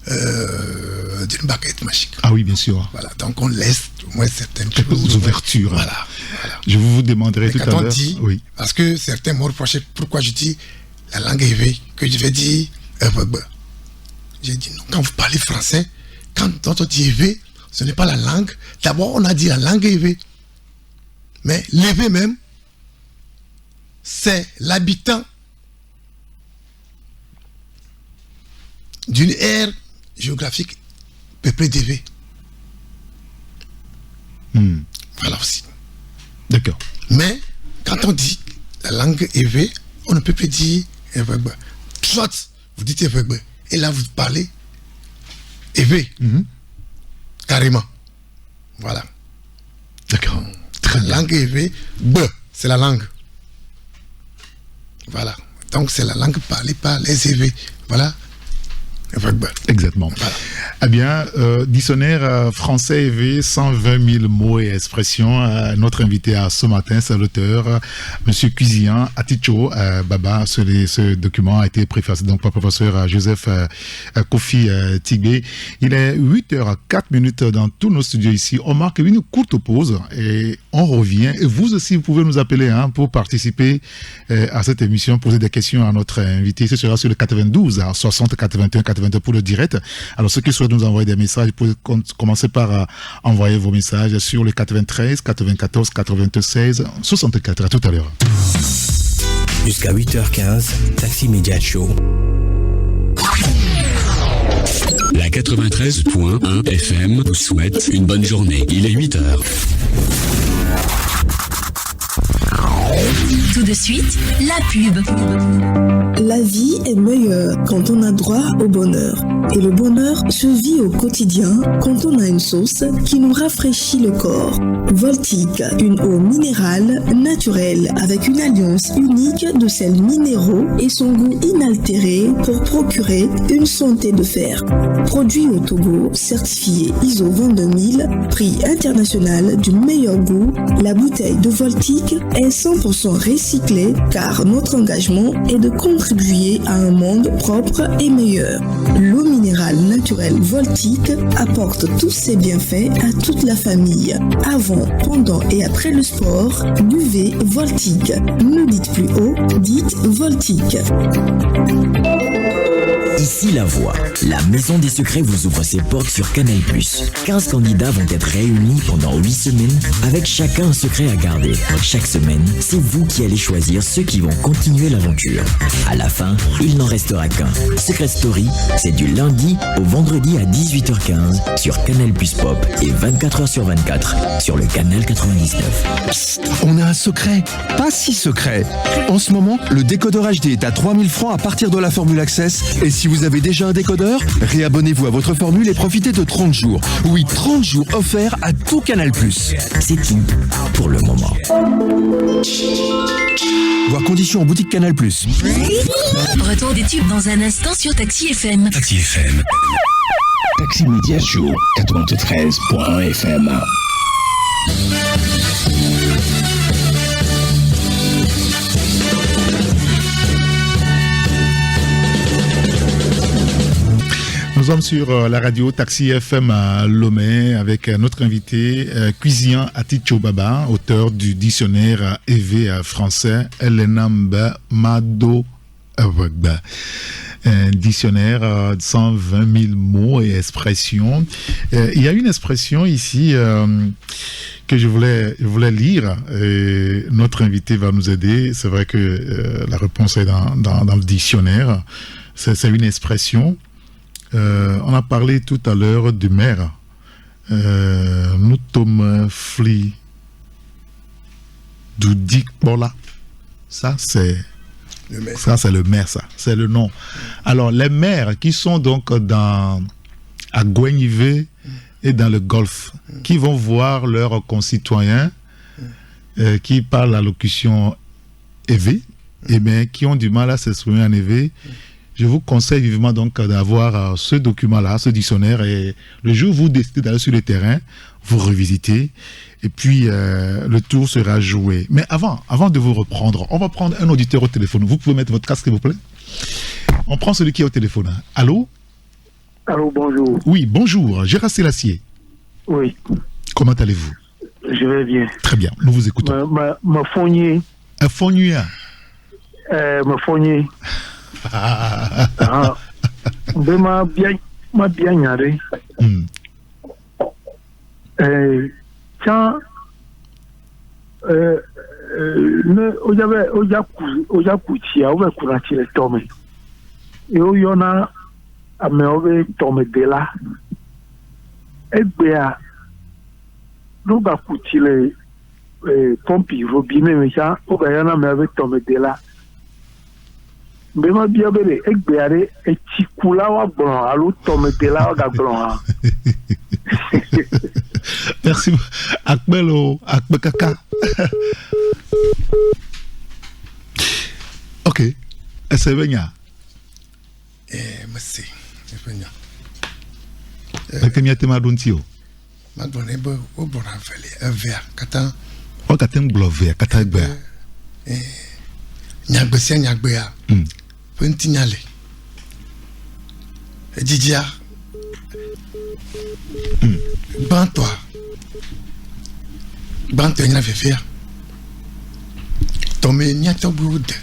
d'une baguette magique. Ah oui, bien sûr. Voilà, donc on laisse au moins certaines choses. Ouvertures. Voilà. Je vous demanderai tout à l'heure. Oui. Parce que certains m'ont reproché pourquoi je dis la langue éveillée, que je vais dire j'ai dit non, quand vous parlez français, quand on dit éveillé, ce n'est pas la langue. D'abord, on a dit la langue éveillée. Mais l'éveil même, c'est l'habitant d'une aire géographique peuplée d'éveil. Voilà aussi. D'accord. Mais quand on dit la langue éveillée, on ne peut plus dire soit vous dites éveillé, et là vous parlez éveillé. Carrément. Voilà. D'accord. La langue éveillée, c'est la langue. Voilà. Donc c'est la langue parlée par les éveillés. Voilà. Exactement. Voilà. Eh bien, dictionnaire français éveillé, 120 000 mots et expressions. Notre invité à ce matin, c'est l'auteur, M. Cuisian Aticho Baba. Ce document a été préfacé donc par le professeur Joseph Kofi Tigbe. Il est 8h04 dans tous nos studios ici. On marque une courte pause et on revient. Et vous aussi, vous pouvez nous appeler pour participer à cette émission, poser des questions à notre invité. Ce sera sur le 92 à 60 81 82 pour le direct. Alors, ceux qui souhaitent nous envoyer des messages, vous pouvez commencer par envoyer vos messages sur le 93 94 96 64. À tout à l'heure. Jusqu'à 8h15, Taxi Média Show. La 93.1 FM vous souhaite une bonne journée. Il est 8h. Tout de suite, la pub. La vie est meilleure quand on a droit au bonheur. Et le bonheur se vit au quotidien quand on a une sauce qui nous rafraîchit le corps. Voltique, une eau minérale naturelle avec une alliance unique de sels minéraux et son goût inaltéré pour procurer une santé de fer. Produit au Togo, certifié ISO 22000, prix international du meilleur goût, la bouteille de Voltique est 100% recyclée car notre engagement est de contribuer à un monde propre et meilleur. L'eau minérale naturelle Voltique apporte tous ses bienfaits à toute la famille. Avant, pendant et après le sport, buvez Voltique. Ne dites plus haut, dites Voltique. Ici La Voix, la Maison des Secrets vous ouvre ses portes sur Canal+. 15 candidats vont être réunis pendant 8 semaines avec chacun un secret à garder. Chaque semaine, c'est vous qui allez choisir ceux qui vont continuer l'aventure. À la fin, il n'en restera qu'un. Secret Story, c'est du lundi au vendredi à 18h15 sur Canal+ Pop et 24h/24 sur le canal 99. Psst, on a un secret. Pas si secret. En ce moment, le décodeur HD est à 3000 francs à partir de la formule Access. Et si vous avez déjà un décodeur, réabonnez-vous à votre formule et profitez de 30 jours. Oui, 30 jours offerts à tout Canal+. C'est tout pour le moment. Voir conditions en boutique Canal+. Retour des tubes dans un instant sur Taxi FM. Taxi FM. Taxi Média Show, 93.1 FM. Nous sommes sur la radio Taxi FM à Lomé avec notre invité Cuisian Aticho Baba, auteur du dictionnaire EV français Elenamba Mado. Un dictionnaire de 120 000 mots et expressions. Il y a une expression ici que je voulais lire et notre invité va nous aider. C'est vrai que la réponse est dans le dictionnaire. C'est une expression. On a parlé tout à l'heure du maire. Nous sommes fli du Dick Bola. Ça, c'est le maire, ça. C'est le nom. Alors, les maires qui sont donc à Gouenivé et dans le Golfe, qui vont voir leurs concitoyens qui parlent la locution EV, et bien, qui ont du mal à s'exprimer en EV, je vous conseille vivement donc d'avoir ce document-là, ce dictionnaire, et le jour où vous décidez d'aller sur le terrain, vous revisitez, et puis le tour sera joué. Mais avant de vous reprendre, on va prendre un auditeur au téléphone. Vous pouvez mettre votre casque, s'il vous plaît. On prend celui qui est au téléphone. Allô? Allô, bonjour. Oui, bonjour. Gérard Sélassié. Oui. Comment allez-vous? Je vais bien. Très bien, nous vous écoutons. Ma fournier. Un fournier. Ma fournier. Ma bien nyare. Tiens, oja kutia obe kurati le tome. E o yona ame obe tome de la. Egbea no ga kuti le pompi robinet me cha obe yona ame obe tome de la. Mbema bia bele egbeare etikula wa blon alo tome de la wa ga blon. Merci. Akbelo, akbekaka. Ok. Est-ce que merci. Venya. Que miate maduntio. Madone bo obona vele un verre katan. O katen glove kata gbe. Nyagbesia nyagbea. Penti nyale. Ejijia. Ban-toi nyina fefea. Tome nyata bude.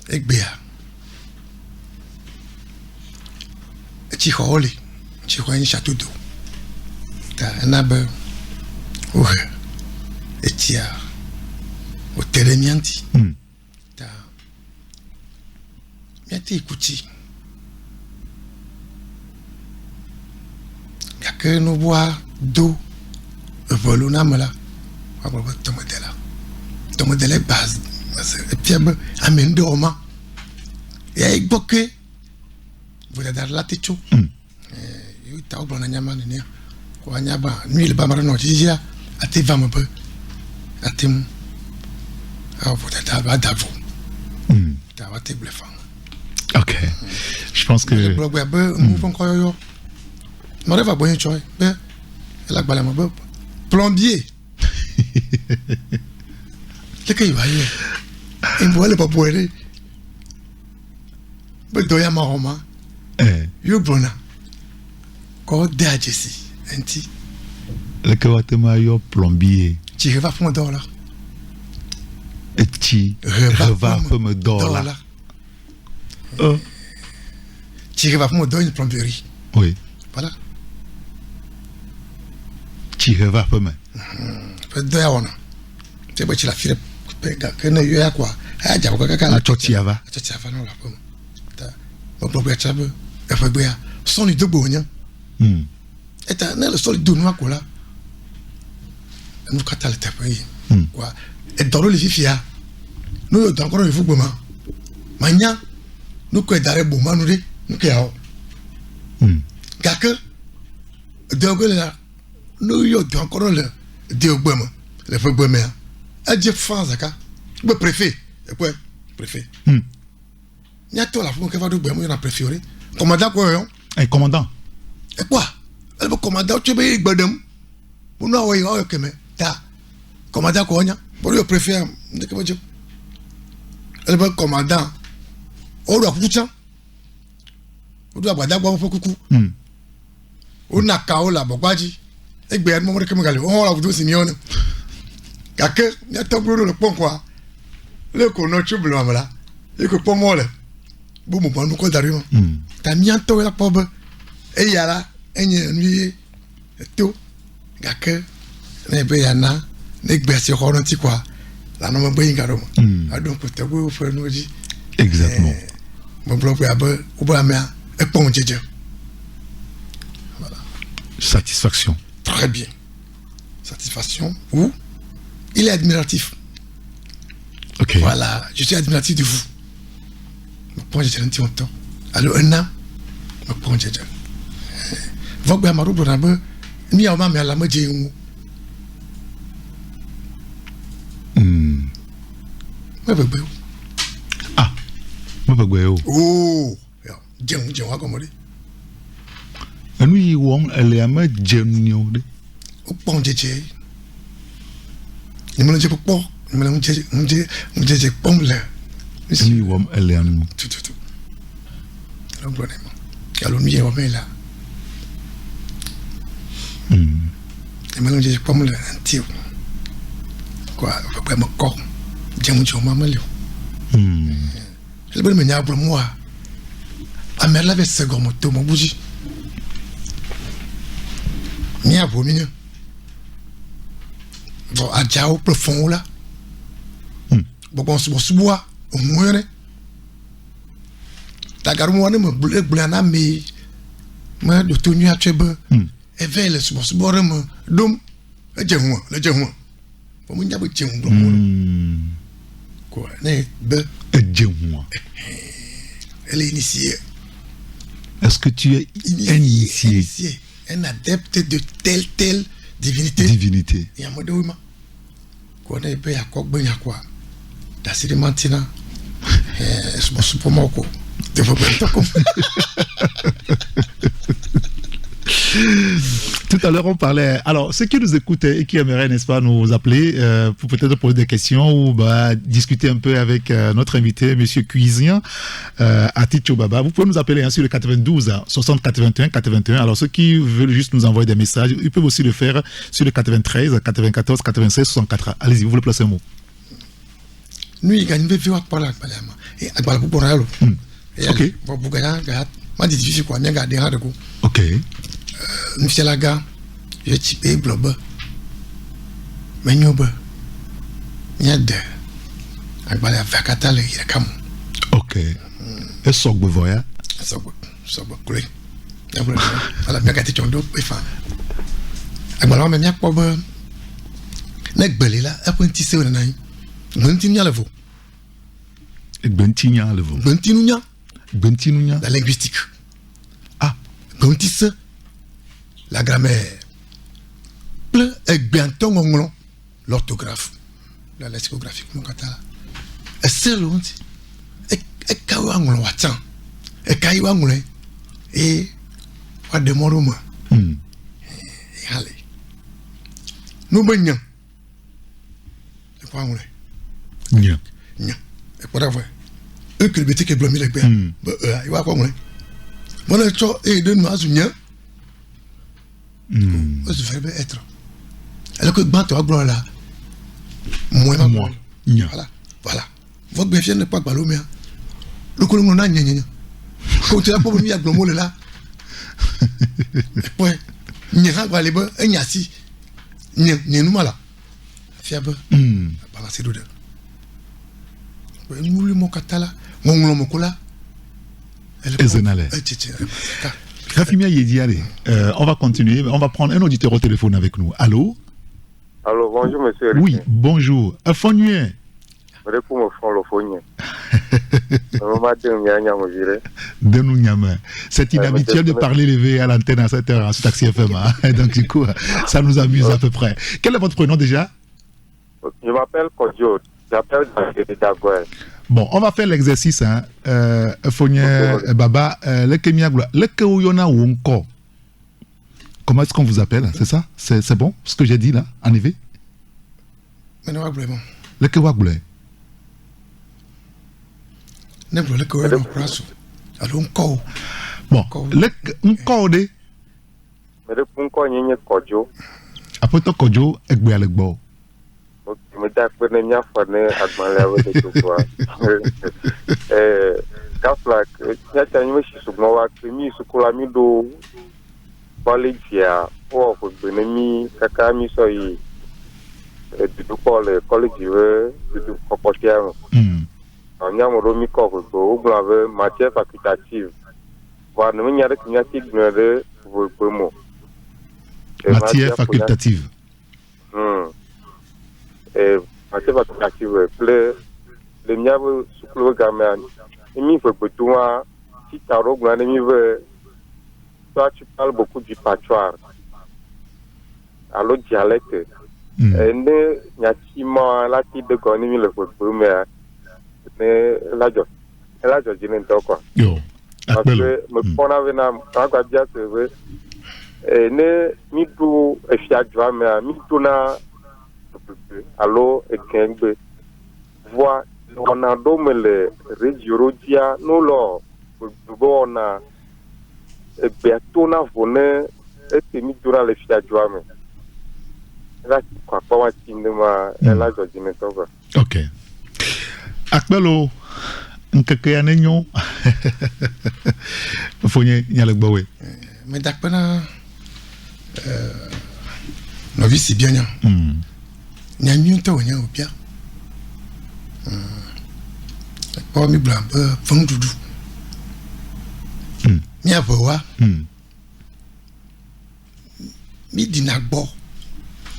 Egbea. Chiholi. Chiholi château d'eau. Ta nabe. Ouhe. Etia. O teremianti. Ta. Miati ikuti. Il y a que nous bois d'eau, voluna mala, on va tomber de là. Tomber de la base, et puis amène de roman. Et avec beaucoup, vous avez la tête. Il y a un peu de nyama ni quoi nyaba, nuit le bamara non, j'ai à te vendre un peu, à te ah vous êtes à d'avou, t'as à te bluffant. Ok, je pense que. Le blog web, nous font quoi yo. Je vais boire un choix. La balle ma plombier. C'est qu'il va y aller. Il ne voit pas boire. Mais doya ma roman. Yo brona. Ko da Jesse. Enti. Le que va te maillot plombier. Tu vas faire $1. Et tu vas faire $1. Tu vas faire une plomberie. Oui. Voilà. Tu vas faire me. Doya ona. C'est pas tu la fille que ne y a quoi. Ah ja ko kaka la chotiava. Chotiava non la pomme. Ta. Bon problème chabe. E fa gbe ya. Son ni dogbo nya. Et ta na le sol do no akola. Nous kata le tape. Quoi. Et dans le fifia. Nous yo encore il faut gbo ma. Manya. Nous ko dare bo ma nous de. Nous ke ya. Gake. Dogo la. Nous yo encore le de ogbema. Le fa gbo me. Adje fanzaka. Le préfet. Et quoi? Préfet. Il y a tout la fois que va doubler, moi, on a préféré. Commandant quoi, hein? Un commandant. Et quoi? Le commandant, tu veux y badam? Pour nous, oui, ok, mais, ta. Commandant quoi, hein? Pour le préfet, de que je. Le commandant. On doit foutre. On doit boire d'abord pour coucou. On a cao là, Bogwaji. Et bien, moi, je me galère. On a voulu signer. Kake, il y a tout le pont quoi. Le kono chublo mala. Et que pour moi là. Boum bon nous quoi d'arriver. T'as mis un temps là pour et y a là nuit tout. Kake, ne be yana, ne gbesi ko non ti quoi. La no me be ngaro. A donc pour te vous faire nous dit. Exactement. Mon bloc ya ba ou ba me et pont djeje. Voilà. Satisfaction. Très bien. Satisfaction ou il est admiratif. Okay. Voilà, je suis admiratif de vous. Je prends un petit temps. Alors, un an, je prends un petit temps. Vous avez un peu de ni à ma mère la moitié. Ah, moi, pas quoi. Oh, j'ai un comme ça. Nous, on elle est à ma génial. Au pont de Djé. Il me l'a dit pourquoi. Je me pomme là. Monsieur. Elle est en nous. Tout. Alors, alors, nous y avons là. Et maintenant, j'ai pas mal de quoi, vraiment corps. J'ai mon chum, maman. Elle veut me dire pour moi. A mère l'avait second moto, mon bougie. Mia pour mignon. Bon, à Jao profond là. Bon, on se boit, on mouille. Ta garde moi, me blana, mais moi, de tout nu à Chebe. Et vers le se boire, me dom. Le jamon. Pour moi, il y a un petit quoi, n'est be. Elle est initiée. Est-ce que tu es initié? Un adepte de telle divinité. Il y a un mot de oui, quoi, n'est pas à quoi, ben à quoi. T'as c'est des maintenant. C'est pour moi, quoi. Tu vas pas comme. Tout à l'heure, on parlait. Alors, ceux qui nous écoutent et qui aimeraient, n'est-ce pas, nous appeler pour peut-être poser des questions ou discuter un peu avec notre invité, Monsieur Cuisien, Aticho Baba. Vous pouvez nous appeler sur le 92 60 81 81. Alors, ceux qui veulent juste nous envoyer des messages, ils peuvent aussi le faire sur le 93 94 96 64. Allez-y, vous voulez placer un mot. Nous, il gagne des par là, et à Balbou Boralo. Ok. Vous gagnez, moi, je dis, quoi, bien gardé, ok. Monsieur Laga, je type blob. Mais nous, il y a deux. À Balbou, il y a comme. Ok. Et ça, vous voyez? Ça, coulé. Voilà, bien gâté, tu en dois, et fin. À Balbou, même, il y a quoi, nek belé là, après un petit séjour, Bentinunya le veau. Bentinunya le veau. Bentinunya. La linguistique. Ah, Bentisse. La grammaire. Plein et bientôt l'orthographe. La lexicographie, mon catala. Et c'est l'on dit. Et kawangolo watan. Et kaiwangolo. Et wa demoruma. Et allez. Nous baignons. Et quoi on est? Nya. Et quoi d'avoir? Eux que le bété qui est blâmé les pères. Il va quoi on est? Mon écho est de nous à Zunia. Je vais être. Alors que Banto a gloire là. Moi. Voilà. Votre béfier n'est pas balomé. Le colon n'a rien. Quand tu as pas mis à glomo là. Ouais. N'y a pas les bas, et n'y a si. N'y nous malade. Fiable. Balancer d'eau. Nous le mocatala. Mon mocola. Rafimia Yediale, on va continuer. On va prendre un auditeur au téléphone avec nous. Allô? Allô, bonjour, monsieur. Oui, bonjour. Fonnué. C'est inhabituel de parler levé à l'antenne à cette heure sur Taxi FM. Donc, du coup, ça nous amuse à peu près. Quel est votre prénom déjà? Je m'appelle Kodjo. J'appelle Dagoué. Bon, on va faire l'exercice. Fonnier Baba, comment est-ce qu'on vous appelle? C'est ça? C'est bon ce que j'ai dit là, en effet? Mais non, vraiment. Le Kewagboulé. Ne le Kewagboulé. Alors, on court. Bon, on court de. Mais le Punko n'y est Kodjo. Après, ton Kodjo, et bien le bo. Me dakpene nya fane agbanle we de quoi kafla nya tanyi me sugno wa krimi sukula mi do college o ko benemi kaka mi so yi du college we du kopotia nya mo romi ko ko blave matière facultative wa no nya de nya ti de mo matière facultative. Matière facultative, les miens sous le gamin, il m'y faut que toi, si tu as regardé, toi tu parles beaucoup du patois, à l'autre dialecte. Et ne y a pas la petite de connaître le football, mais là, je dis n'importe quoi. Parce que me prendre avec un gardien, c'est vrai. Et ne mi tout et fiat mais mi tout na allo et kengbe voix on a dommé le Régirodia, nous l'on, on a Béatona Vonet, et mis durant les fiajoame. Là, quoi, pas un cinéma, et là, je dis, mais ça va. Ok. Akbelo, nkeke nyo. Fonye nyalek bawe. Mais d'akpena, novice c'est bien, nya nyunta wonya obia. Pas mi blanc, fang dudu. Mi abowa. Mi dinagbo.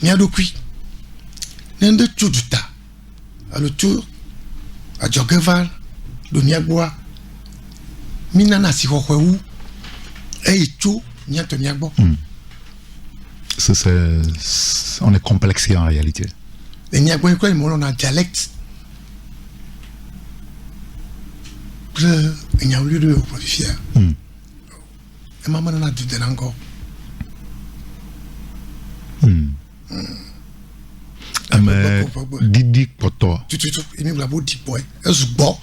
Mi adokui. Nende chuduta. Alo tu a jogeval do miagboa. Mi nana si hohou. Et tu n'y te miagbo. On est complexé en réalité. Et miagbo quoi on a dialecte. Il y a eu lieu de profiter. Et maman en a dit de encore. Mais Didi Poto. Tu, il me l'a beau dit, boy. Est-ce bon?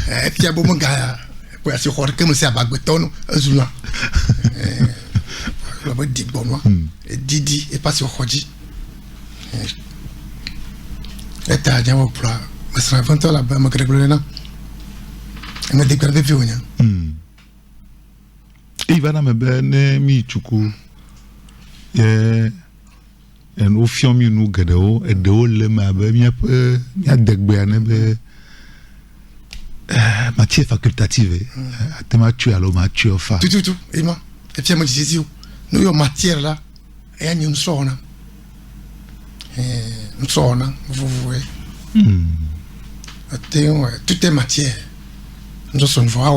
Et puis, il y a beau mon gars. Pour essayer de voir comment c'est à Bagbeton. Est-ce là? Il a beau dire, bon, moi. Et Didi, et pas sur Hodji. Et t'as dit, on va mais c'est un 20 ans là-bas, je me là. Je me déclare de vie. Il va dans mes bennes, mi chuku. Et nous fions nous gadeo et de haut le mabe mi a degbeane be matière facultative atema tu allo matière fa tout et moi et puis moi Jésus nous yo matière là et nous sona vous voyez tout est matière nous sommes voir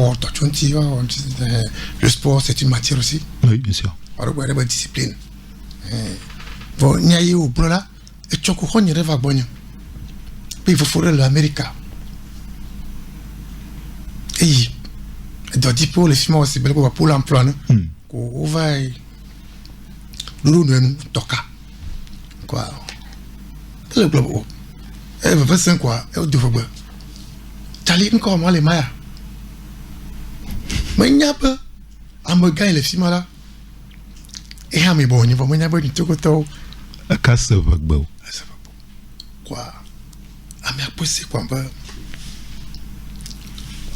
le sport c'est une matière aussi oui bien sûr alors il y a une discipline bon, il y a eu au bleu là, et tu as couru, il y a un bon. Puis il faut faire l'Amérique. Et il doit dire pour les films aussi, pour l'emploi, qu'on va. Nous nous toca. Quoi? Le globe. Elle veut faire 5 quoi? Elle veut faire. T'as encore mal les mailles. Mais il n'y a pas. À me gagner les films là. Et à mes bons, il va me dire que tu as a casse bagbo. Quoi? A me posé quoi?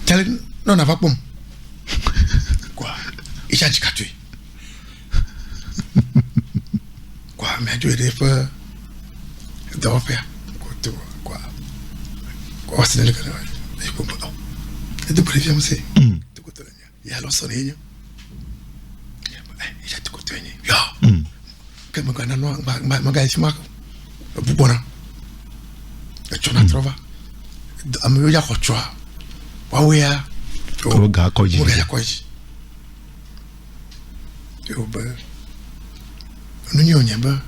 Tel non n'a pas bon. Quoi? Et j'ai dit qu'à tuer. Quoi? Mais tu es des fois d'enfer. Quoi? Quoi? C'est le cas. Je comprends pas. Et de préviens c'est. Il y a l'osonné. J'ai tout côté. Ya. Que me gana no ma ici ma bubona e chona trova amu ya kochwa wawe ya ko ga koji yo ba nu nyonya ba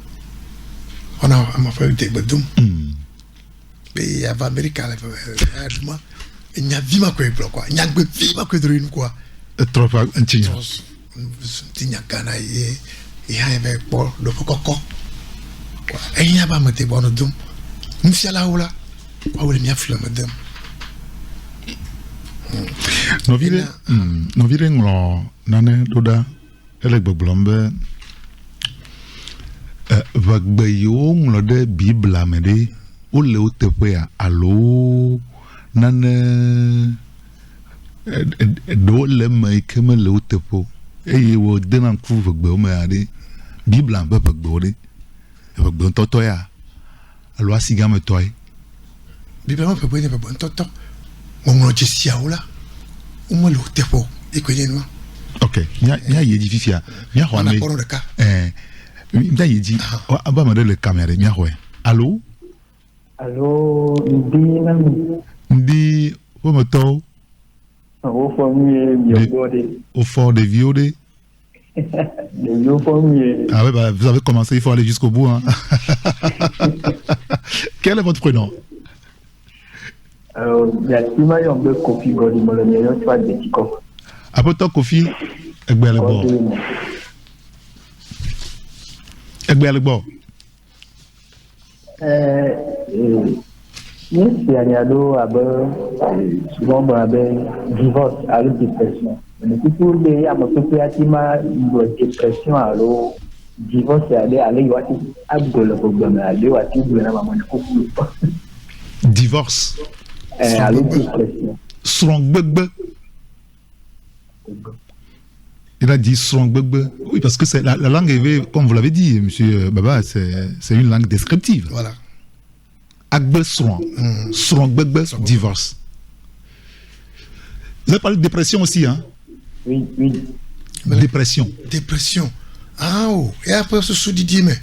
ona ama fa de badum be ya va america la aduma nya vima ko e quoi nya gbe vima ko drine quoi trop antinha tinha kana e il y a un peu de coco. Et il y a pas de bon dum. Nous sommes là où là. Où les miens flammes dum. No vire nglo nane doda elek bogblombe vagbe yo nglo de bible amede o le o tepe ya allo nane do le mai keme le o tepo eye wo denan ku vagbe o me ade bible an vagbe o de vagbe toto ya allo asiga me toy bible an vagbe ne vagbe toto nglo jesia o la o mo le o tepo e ko ye no. Ok, nya yedi fifia nya ho me nya yedi aba ma de le caméra nya ho allo ndi o moto au fond des viodés. Ah ouais, bah, vous avez commencé, il faut aller jusqu'au bout. Hein. Quel est votre prénom? Après toi, Kofi, Egbe Alekbo. Yes, il y a souvent divorce avec dépression. Mais pour les dépression alors divorce aller il va le problème aller divorce avec dépression. Strong. Il a dit strong. Oui, parce que c'est la langue, comme vous l'avez dit, monsieur Baba, c'est une langue descriptive. Voilà. Agbe strong. Strong, divorce. Vous avez parlé de dépression aussi, hein? Oui. Dépression. Ah, oh. Et après, ce sous Didier, mais.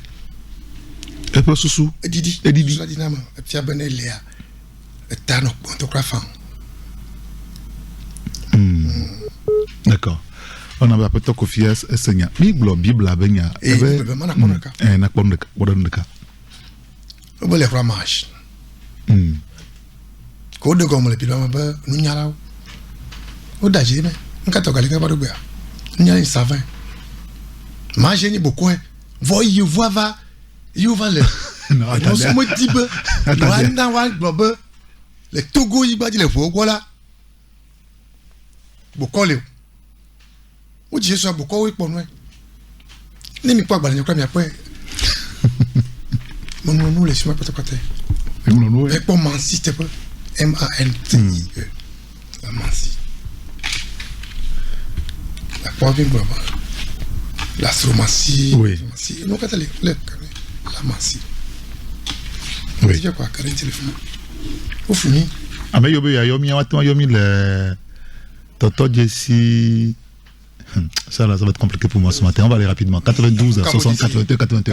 Et après, ce sous Didi. La dynamo. Et puis, abonné, Léa. Et t'as nos pontographes. D'accord. On a peut-être confié à Seigneur. Bible, Benya. Et vraiment, on a les rois mages. Quand de gomme, les pilons, nous n'y allons. Au danger, mais on a togalé par le béa. Nous n'y allons savant. Manger ni beaucoup. Voyez, va. You va le. Non, c'est moi type. Les Togo, il va dire les faux, voilà. Beaucoup les. Où je suis beaucoup, oui, pour nous. N'est pas balé, comme il y a pas. Mon nom, laisse-moi pas te côté. Mais pour Mansi, c'était pas M-A-N-T-I-E. La Mansi. La poivre, l'astromancie. Oui. Non, quand elle est la Mansi. Oui. Tu as quoi, Karine, téléphone. Où finit? Ah, mais yomi le. Toto Jessie. Ça va être compliqué pour moi ce matin. On va aller rapidement. 92, 60, 82, 81.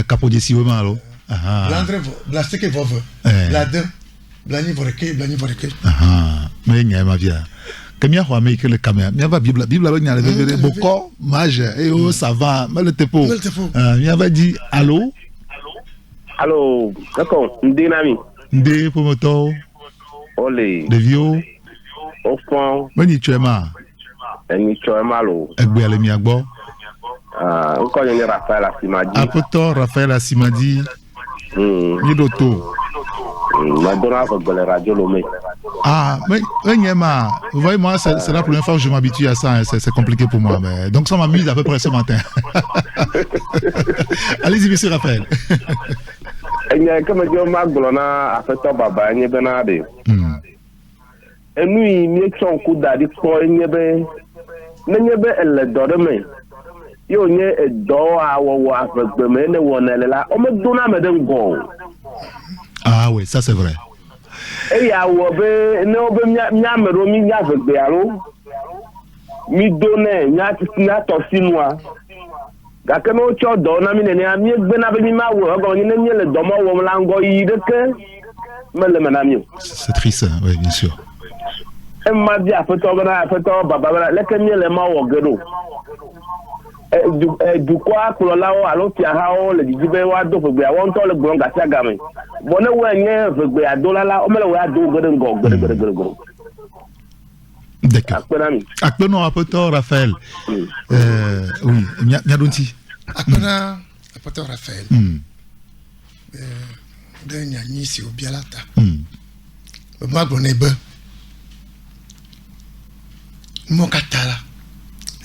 Capo Jessie, oui, alors. L'André, la seke vove. La deux. Blani voreke. Mais il y a ma vie. Comme il y a un mec le caméra. Il y a la Bible. Il y a le beaucoup. Mage. Et oh, ça va. Mais le tepo. Il y a dit allô. Allô. D'accord. Ndinami. Ndé pour moto. Olé. De vieux. Au fond. Mais tu es mal. Et tu es mal. Egbe ale mi agbo. Encore une Raphaël Asimadi. Apoto Raphaël Asimadi. Nidoto. Madonna avec les radios Lomé. Ah, mais vous voyez, moi, c'est la première fois que je m'habitue à ça. C'est compliqué pour moi. Mais... Donc, ça m'a mis à peu près ce matin. Allez-y, monsieur Raphaël. Comme je dis, Magdalena a fait un baba, il y a benade. Et nous, il y a un coup d'addiction, il y a elle dormait. Il y a un dos à avoir avec le mène ou on est là. On me donne à me donner. Ah oui, ça c'est vrai. Et il y a un romi avec des allo. Mi donne, il y a torsi moi. Gakeme ocho do na mi ne ami gbena be mi ma wo ogo ni ne le domo wo lango yi de ke me le menami. C'est triste, oui, bien sûr. E ma di afeto baba le ke mi le ma wo gedo. Du kwa ko la o alo ti ha o le di be wa do fegbe awon to le gbon gasi agame. Bo ne wo nye fegbe adola la o me le wo ado gedo ngo. D'accord. Akpeno apoto Raphaël. Oui, Nyadonti. Akpena apoto Raphaël. De nyani si obialata. Ma bonebe. Mo katala.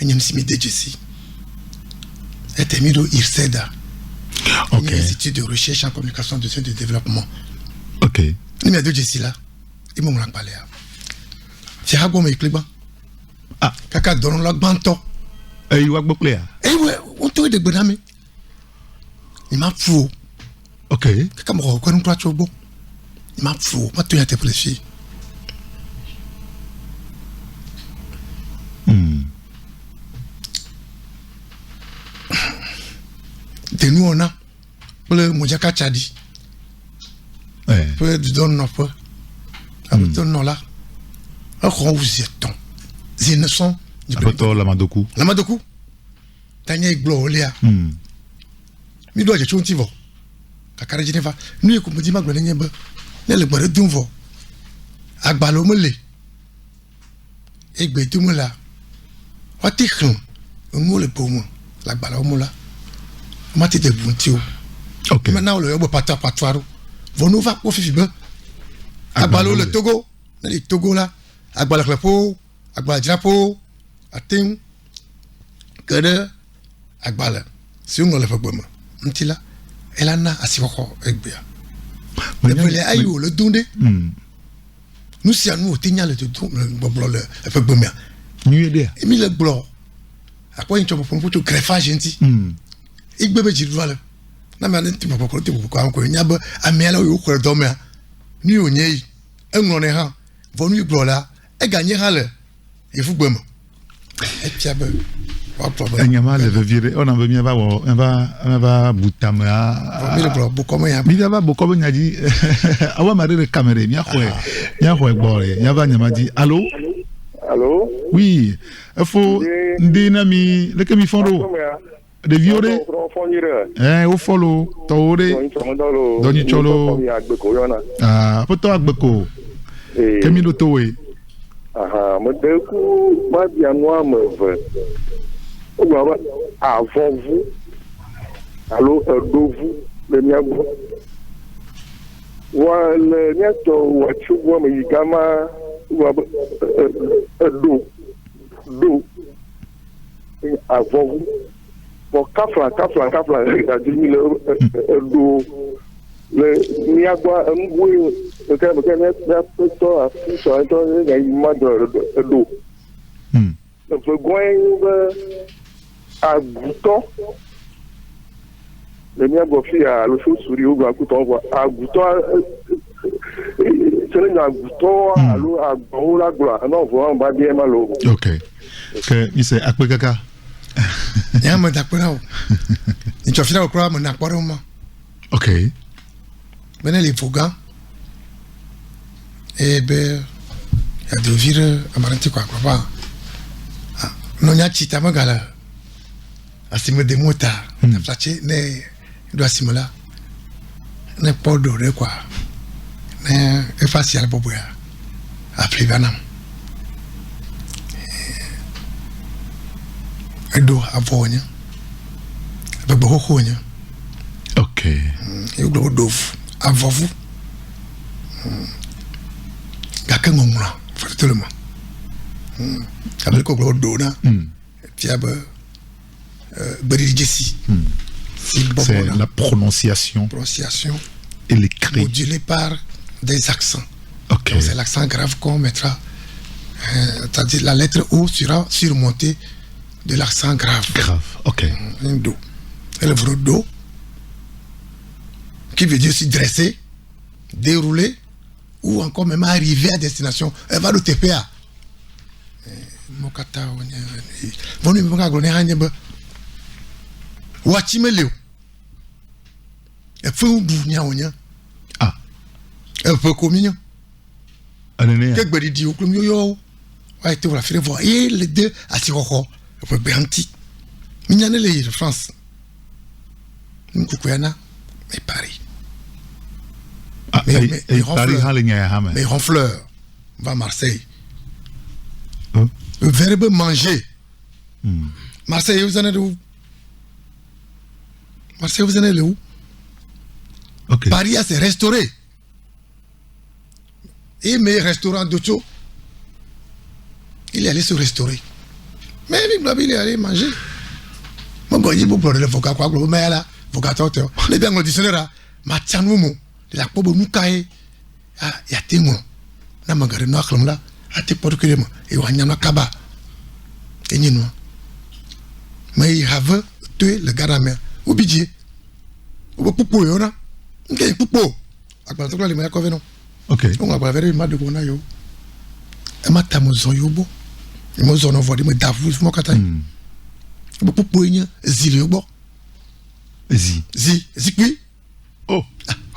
Enyem si mi dejesi. Etemido Irseda. OK. Institut de recherche en communication de soins de développement. OK. Ni me dejesi là. Il m'a parlé. C'est à quoi me cliba. Ah, kaka donne la banto. Et il va beaucoup là. Eh ouais, on te dit de boname. Il m'a fou. OK. Kaka me reconnaît un plateau bon. Il m'a fou. Moi tu as été précis. De nous on a le Mojaka Tchadi. Peut donner nos peu. Avec ton nom là. Alors, vous êtes ton. C'est une son. Apoto Lamadoku. Lamadoku. Tanya Iglo Olea. Mi doit être un petit veau. Kakara Geneva. Nous, comme dit Maglo Nenyeba. N'est le boire d'un veau. Agbalo Mele. Egbe Dumula. Watikun. Un mot le pomme. L'agbalo Mola. Mati de Buntio. OK. Maintenant, le yobo pata patoiro. Vous nous va pour Fifi. Agbalo le Togo, le Togo là, Agbala Klepo, Agbala Drapo, Atim, Gede, Agbala. Si on le fait bon, Ntila, Elana, Asiwako, Egbia. Le volet aïe le donné. Nous si à nous tenir le fait bon. Nous aider. Et mis le blanc. Après, il faut pour tout greffage gentil. Il bébé du voile. Na mais tu peux pas côté pourquoi encore il y a ba amela yo ko do me ni onye enwo ne ha vonu blo la e gagner ha le il faut bem et puis ba pas problème Nyama le veut virer on en veut bien on va boutama mi le blo bu comme ya mi va bu comme nya di awa mari le caméra mi akho gbore nya va nyama di allô oui il faut ndina mi le que mi fondo de violer au follow tawore doni cholo poto agbeko kemi do towe mo de ku ma bia no amave o gba avant vous allo do vous le miago wa le neto wa chugo me igama wa do avant vous pour kafla a dit le miagwa ngwe le to a so to ga imado do le gwen a guto le miagwa fi a lo so suri o gba guto wa a guto c'est un guto alo a gbo la gba no vo ba bi e ma lo okay que mi se akpe kaka ya me da kwera o ni chofira o kwa me na kwara ma okay bene li foga e be ya de vire amaranti kwa ba no nya chita magala asime de mota na flache ne do asimula ne podo re kwa ne e facial bobo ya apli banam do avonya bebo hohonya okay eu do dof avovu gaka ngomra fortement avec ko do na tiaba Jessie. C'est la prononciation et l'écrit modulé par des accents. Okay. Donc c'est l'accent grave qu'on mettra, c'est-à-dire la lettre O sera surmontée de l'accent grave. Ok. Un do. Et le vrai do, qui veut dire aussi dresser, dérouler, ou encore même arriver à destination. Elle va le TPA. Mokata, vonu mboka glone hanyeba. Wachimeleo. E feu bunya onya. Ah. E peu communion. Anene. Que gbedi di oklum yo. Wa été la faire voir et les deux à Siroko. E peu branti. Minyane le France. Nkukuyana mais Paris. Ah, mais Paris mais Ronfleur va à Marseille. Le verbe manger. Marseille, vous en êtes où? Marseille, vous en êtes où? Okay. Paris a ses restaurants. Et mes restaurants d'auto, il est allé se restaurer. Mais il est allé manger. Mon boy, il vous parle de l'avocat, quoi, mais là, avocat, les biens conditionnels, ma tianoumo, la pobo nukae, ah, y a témoin. N'a ma garde noire comme là. Ate portuguement et wanyama kaba et nino mais il have tué le garamé au budget au poupo yona ngé poupo akba to le ma ko veno ok on va faire ma de gona yo e mata mo zo yo bo e mo zo no vodi me davu mo kata au poupo nya zile yo bo zi puis oh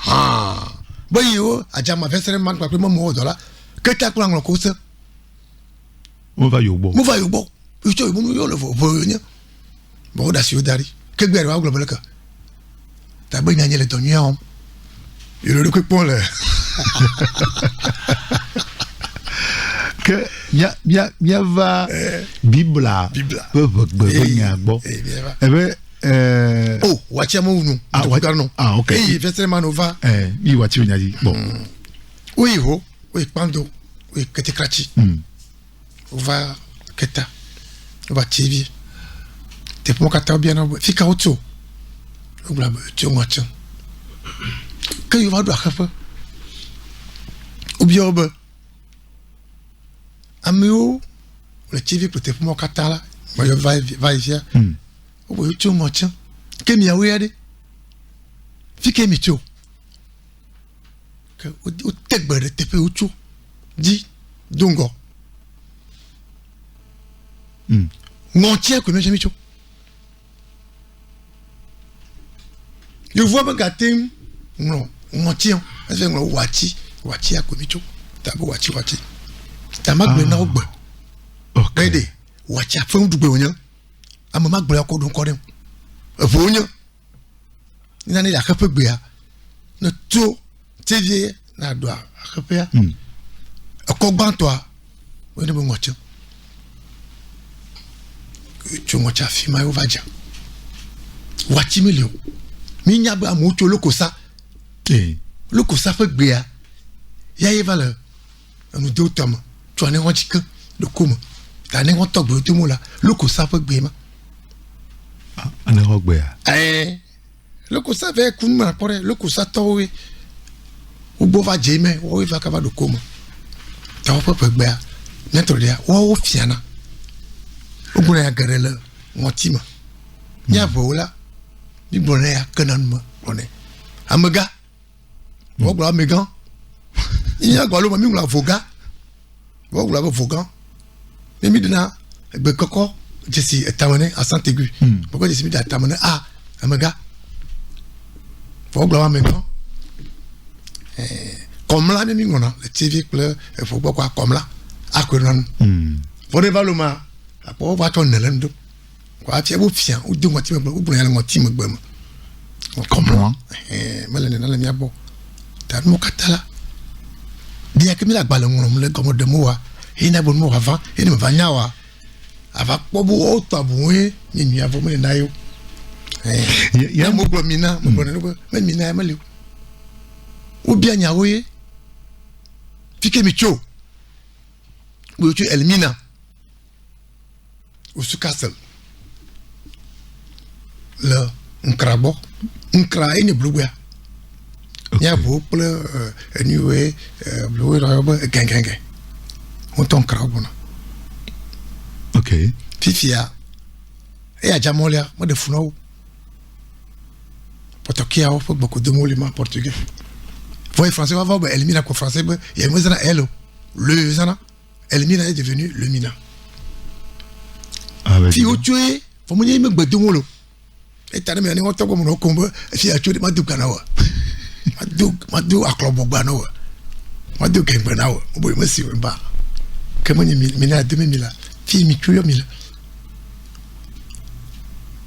ah boy yo ajama fesere man pa mo dola que t'as quoi en cause? On va yobo. On va yobo. Je te dis, on le voit. Bon, d'ailleurs, Dari. Que bien, on va global que. T'as bien gagné le tonnier. Il le coup pour le. Que ya va Bibla. Bon. Eh ben. Oh, watch mon nous. Ah, ok. Et il fait seulement Nova. Il watch une dit. Bon. Oui, oui, Pando, oui, Ketekrachi. On va Keta, on va TV. T'es pour moi Kata bien, Fika Oto. On va tu m'as tiens. Quand il va doit faire, ou bien au bas. Améo, le TV peut-être pour moi Kata là, moi je va y faire. On va tu m'as tiens. Qu'est-ce qu'il y a de? Fika Mitio. O tegbe de tepe uchu di dongo ngontia ko meje micho yo vois ba gatem non ngontia ase ngo wachi ko micho tabo wachi tamagbe na ogbe okay de wachi afun dugbe onya amama gbe akodun korin efo onya ina ni akape gbe ya no to TV na doa akapea akogban to a woni bo ngocho ngocha fi mai ovaja wachi milio mi nya ba mo cho lokosa lokosa fe gbe ya ye valeur anu de otama to ane won chika de kuma ta ne won togbe to mo la lokosa fe gbe ma ane ho gbe ya lokosa ve kun ma pore lokosa to we Ubo va jeme, o va kava do koma. Ta o pepe gbe a. Netro dia, o fiana. Ubo na garela, ngotima. Nya vola. Bi bone ya kanan ma, bone. Amaga. O gla megan. Nya gwa lo ma mi ngla voga. O gla voga. Mi dina be koko, jesi etamane à Saint-Aigu. Pourquoi jesi mi da etamane a amaga. O gla megan. Comme là, même le TV pleure, il faut pas quoi comme là, à quoi non. Pour les valuma, pour voir ton élève, quoi, tu es au fian, ou deux moitiés, ou bien un moitié, comme là, malin dans la mia bo. T'as mon catala. Bien que la balle, on le comme de moi, il n'a bon mot avant, il ne va nyawa. Avant, pour vous, au taboué, il n'y a pas de naïo. Il y a un mot mina, même mina, malou. Ou bien Yaoué, Fike Micho, ou tu Elmina, ou ce castle, le Nkrabo, Nkra et ne Bloué. Il y a beaucoup de Anyway, Bloué, Gang. On t'en crabona. Ok. Fifia, et à Jamolia, moi de Founo. Potokia offre beaucoup de mots portugais. Vous français, on va Elmina ko français, il y a moi ça hello. Le zana, Elmina est devenu le mina. Ah ouais. Si vous tuez, faut me dire me gbe domolo. Et t'as même on t'a comme on combat, si a tué ma du kanawa. Ma aklobo gbanawa. Ma du kengbenawa. On peut me si ba. Comment ni mina 2000 fi mi tuyo mila.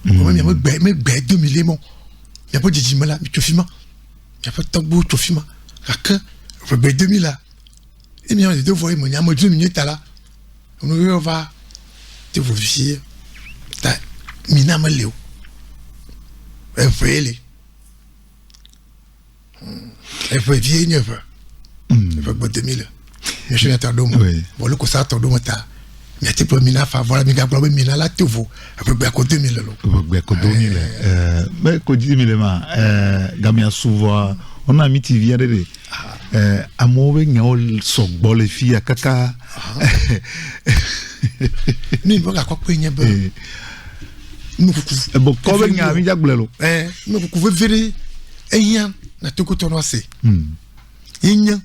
Moi me gbe 2000 mon. Il y a pas de jimala, mi tofima. Il y a pas de tabou tofima. Que le 2000 là, et bien les deux voyez mon yamo 2 minutes là, on va te vous fier, ta mina maleo, elle fait les, elle fait vieille neuve, elle fait 2000, mais je viens t'en bon le coup ça t'en donne ta, mais tu peux mina fa voilà mina globe mina là tu vous, elle fait bien 2000 là, bien 2000, mais quand 2000 gamia souvent on a mis TV de à mauvais nyol so bol fi akaka ni boga ko penye ba nous bon ko nya mi jaglelo nous pouvez vérifier eyan na to ko tono se yin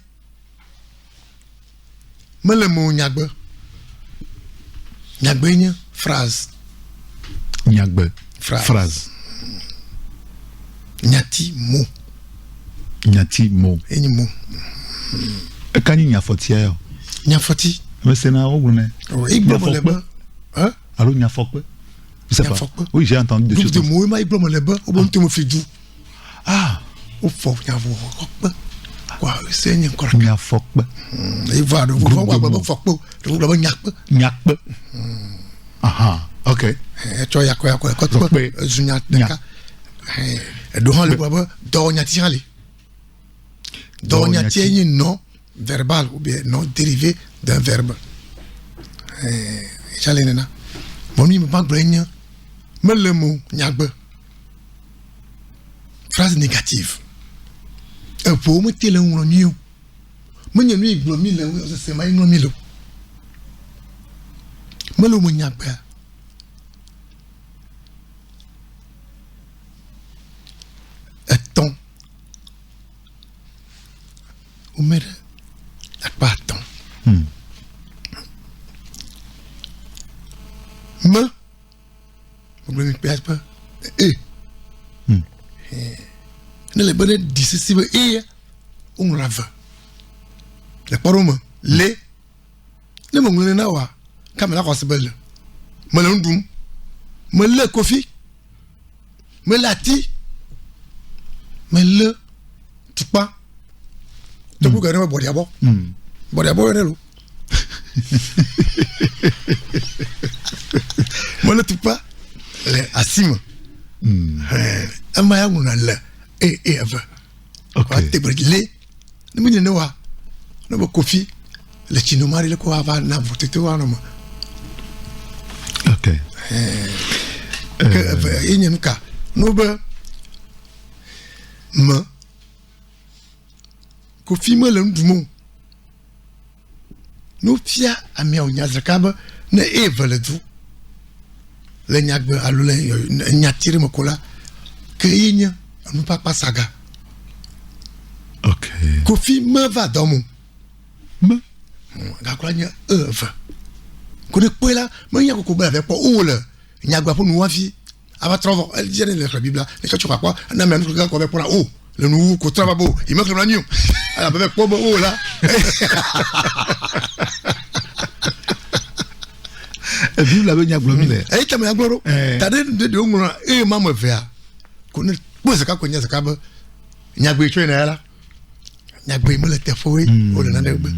malemo nyagba nya phrase nyagba phrase nyati mot Nyati mo. Eni mo. Kani nyafoti ya yo. Nyafoti. Mais c'est na ogune. Igbo moleba. Hein? Alors nyafokpe. Je sais pas. Oui, j'ai entendu des choses. De mo ma igbo moleba, o bon te mo fiju. Ah, o fo nyafokpe. Quoi, c'est nyakora. Nyafokpe. Il va de vous voir ba fokpe. De vous ba nyakpe. Nyakpe. Aha. OK. To yakwa ko zunya deka. Do han le baba do nyati hale. Donc, il y a non, verbal ou bien non dérivé d'un verbe. J'allais nena. Mon ami me parle de mais le mot nyagbe. Phrase négative. Un peu me télé on new. Me nyenu iglomi le c'est ma iglomi le. Me le mot nyagbe. Ton. Ou mère. Pas ton. Me. Vous me payez pas. Ne le bonnet décisive et on lave. Le parome. Le. Ne m'en na wa. Kamela possible. Me le ndum. Me le kofi. Me la ti. Me le. Tu pas. Tu peux gagner body abo. Body abo est là. Me le tu pas. Le asime. Amaya nguna le. Eva. Ok. Te brille. Ne me ne wa. Ne ba kofi. Le chino mari le ko ava na vote te wa no. Ok. Que yenka. No ba. Me. Kofi me le ndumo. No fia amia onyazakaba na Eva le du. Le nyagbe alule nyatire mokola. Que yenya nous pas saga. Ok. Kofi me va dans mon. Me. Gakwanya œuvre. Kone kwela, me nya ko ba avec pas ou le. Nya gba pour nous vie. Ava travaux, elle dit la Bible, les tu crois quoi? Na même ko ko pour la ou. Le nous ko travaux, il me la nion. Alors avec pas ou là. Et vive la nya glomile. Eh ta me gloro. Ta de ngona e mama vea. Kone boze ka konya zakaba. Nyagbe twe na yala. Nyagbe me le tefowe o le na de gbe.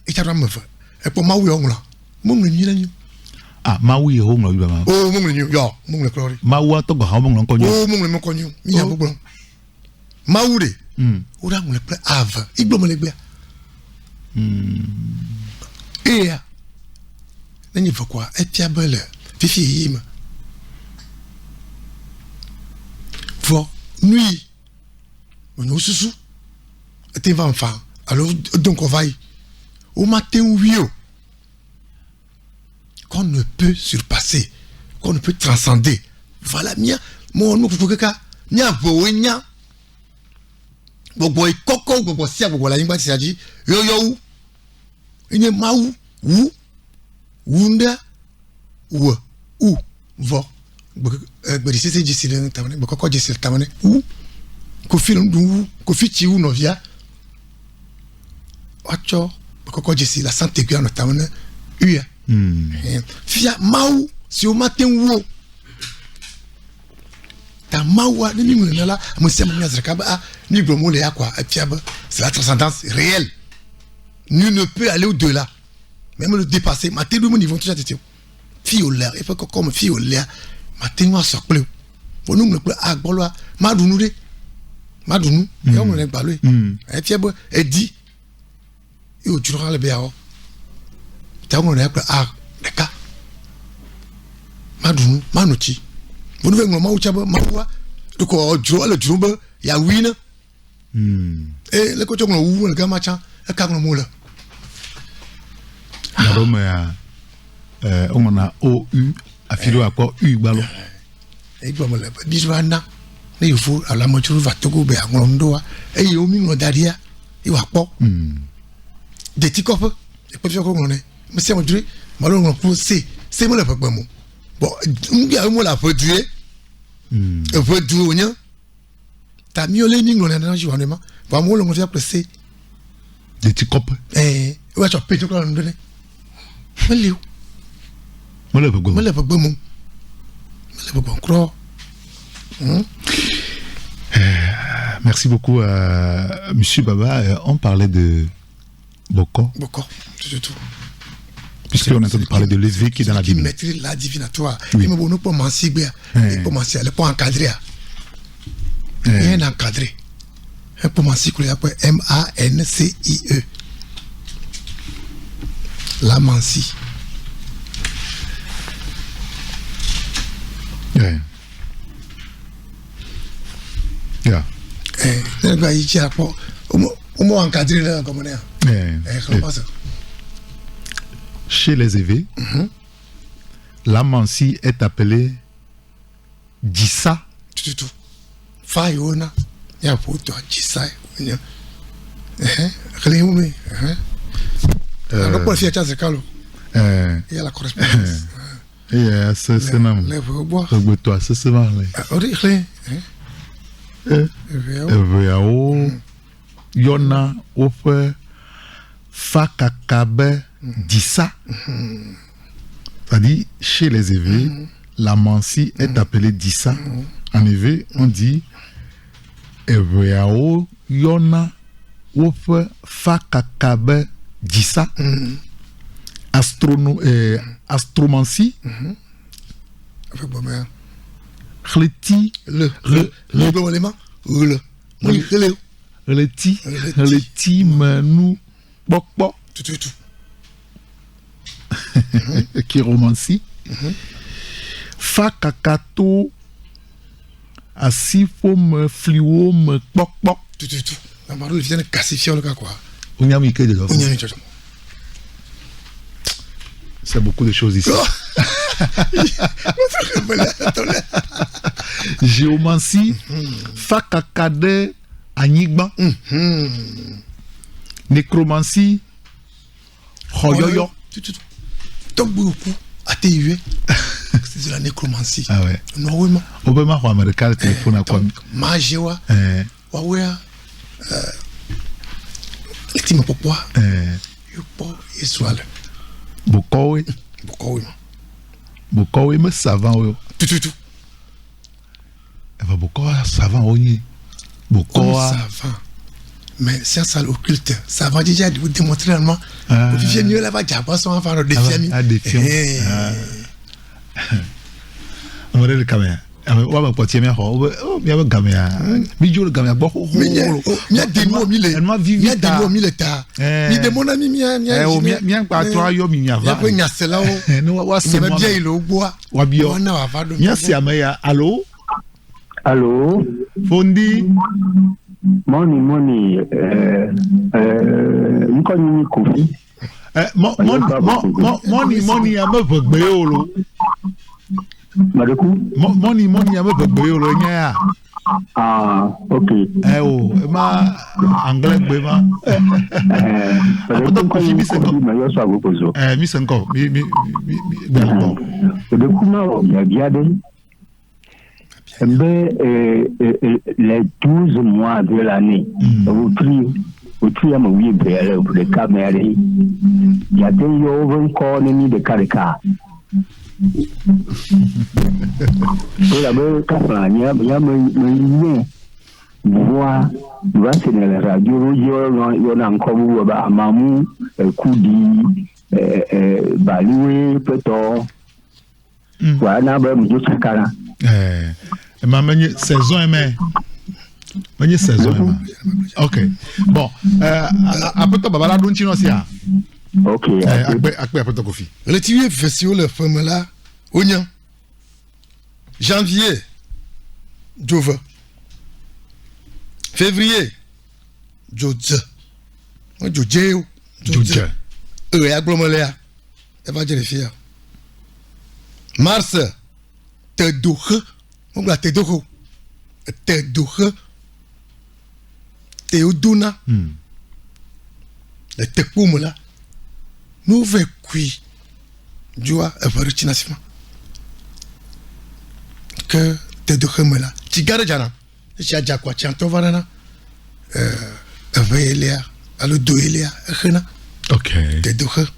Itara me fa. E po mawu yo ngla. Mo ngi ni Ah, mawu ye ho ngla bi ba ma. Oh, mo ngi yo, mo ngi glory. Mawu to go ha mo ngla konyo. Oh, mo ngi mo konyo. Mi ya bo. Mawu de. O da ngla ple ave. Igbo mo le gbe. Nani fa quoi? E tia bele. Fifi yima. Voor nuit, nous sous t'es enfant. Alors donc on va y au matin oui qu'on ne peut surpasser, qu'on ne peut transcender. Voilà mia mon nous faut que nya bo nya boy koko bobo sia bobo la lingua c'est dit yo une maou ou wunda ou vo bari c'est jisile tamane boko jisile tamane ou ko film du ko fiti ou novia ocho boko jisile la santé que tamane uya fia mau si o matin wo ta mawa ni mi na la mo se mo nyazaka ba ni bromo le akwa atiaba c'est la transcendance réelle. Nul ne peut aller au-delà, même le dépasser. Matin du niveau tout ça t'es fille au l'air il faut que comme fille au l'air matin moi sokle pour nous le agbolo madunu de madunu et on ne parle et tiaba et dit et au durant le béao ta on ne parle deka madunu manuti vous ne venez pas chaba mawa de ko juro le jumba ya wina et le ko chongo wu le gama chan e ka mo la na roma ya on a OU afilo akọ U gbalo e gbo mo le diswana ne yufu ala mo churu va togo be awon ndo wa e yi omi ngo daria e wa po de ti kopo e pe ko ngo ne me se mo jure mo lo ngo ko se mo le pe mo bon ngi a mo la po dure e po dure onya ta mi ole ni ngo na na jiwa ne ma ba mo lo ngo ya presse de ti kopo wa cho pe to ko ndo ne mo le Merci beaucoup, Monsieur Baba. On parlait de Boko. Boko, c'est tout. Puisqu'on a entendu parler de l'éveil qui est dans la Bible. Qui maîtrise la divinatoire. Il m'a dit pour m'enseigner, pour m'enseigner, pour encadrer. Rien encadré. Un peu Mancie, il appelle M-A-N-C-I-E. La Mancie. Yeah. Yeah. Chez les évêques, la Mancie est appelée Dissa. Tout. Fayona. Il y a pour toi Dissa. Il y a la correspondance. C'est même. Toi, c'est mal. Yona ofe Fakakabe Dissa. C'est-à-dire, chez les évêques, la Mancie est appelée Dissa. En évêque, on dit Eveao Yona ofe Fakakabe Dissa. Astromancie. Chleti Releti Manu Bokbo. Tout. Chiromancie. Fakakato Asifom Fliwom Bokbo. Tout. La marou vient de cassifier le cas quoi. C'est beaucoup de choses ici. Géomancie, Fakakade Anigba. Nécromancie, Hoyoyo. Donc beaucoup à TUE. C'est de la nécromancie. Ah ouais. Normalement. On peut m'avoir américain le téléphone à quoi? Majewa. Wawea. Les teams pourquoi? Yopo Israël. Bokowe me savant. Tout. Va Bokowe savant onye. Bokowe savant. Mais c'est un sale occulte. Ça va déjà vous démontrer allemand. Vous vivez mieux là-bas, j'ai pas son enfant de défi. On va le caméra. On va porter mes robes. Oh, bien le caméra. Mijo le caméra. Bon. Mia démo mille. Mia démo mille ta. Mi démo na mi mia. Mia pas toi yo mi mia va. Mia c'est là où. No wa se bien il au bois. Wa bio. Mia si amaya. Allô. Fondi. Money. Nkoni Kofi. Money a me vegbe olo. Madeku. Money a me vegbe olo nya. Ah, ok. Ma anglais gbe ma. Peut-être que mi senko. Mi senko. Mi Madeku na biade. Les 12 mois de l'année, au tri à mon pour les caméras, il y a des encore de Karika. Il y a moi, c'est la radio, il y a encore Mamou, Koudi, Baloué, Petor. Voilà, je suis Sakara. Ma saison mais saison. OK. Bon, après toi baba la don chino sia. OK. Après toi Kofi. Le tiwe festival le femme là Onyan. Janvier Jova. Février Jodze. Jodjeu. Jodze. Agloméléa. Elle va dire les filles. Mars te douche. On va te douche. Théoduna. Le tepoum là. Nous veut qui. Joa everichinasima. Que te douche là. Tu gardes jana. Si a quoi chanto varana. Veillea. Allo doelia. Rena. OK. Te douche.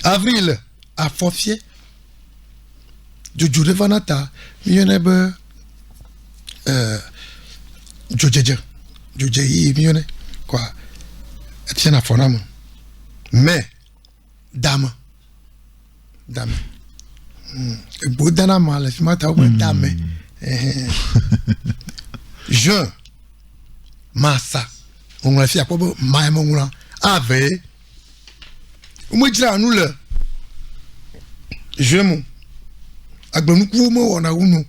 Avril à Fofier. Jojo vanata. Mionebe. Jojeje mione quoi tiens à fonam mais dame bodana mal mata ou dame juin massa on a fait à quoi maïmongula avait moi je nous le je mon agbonou kumo on a unu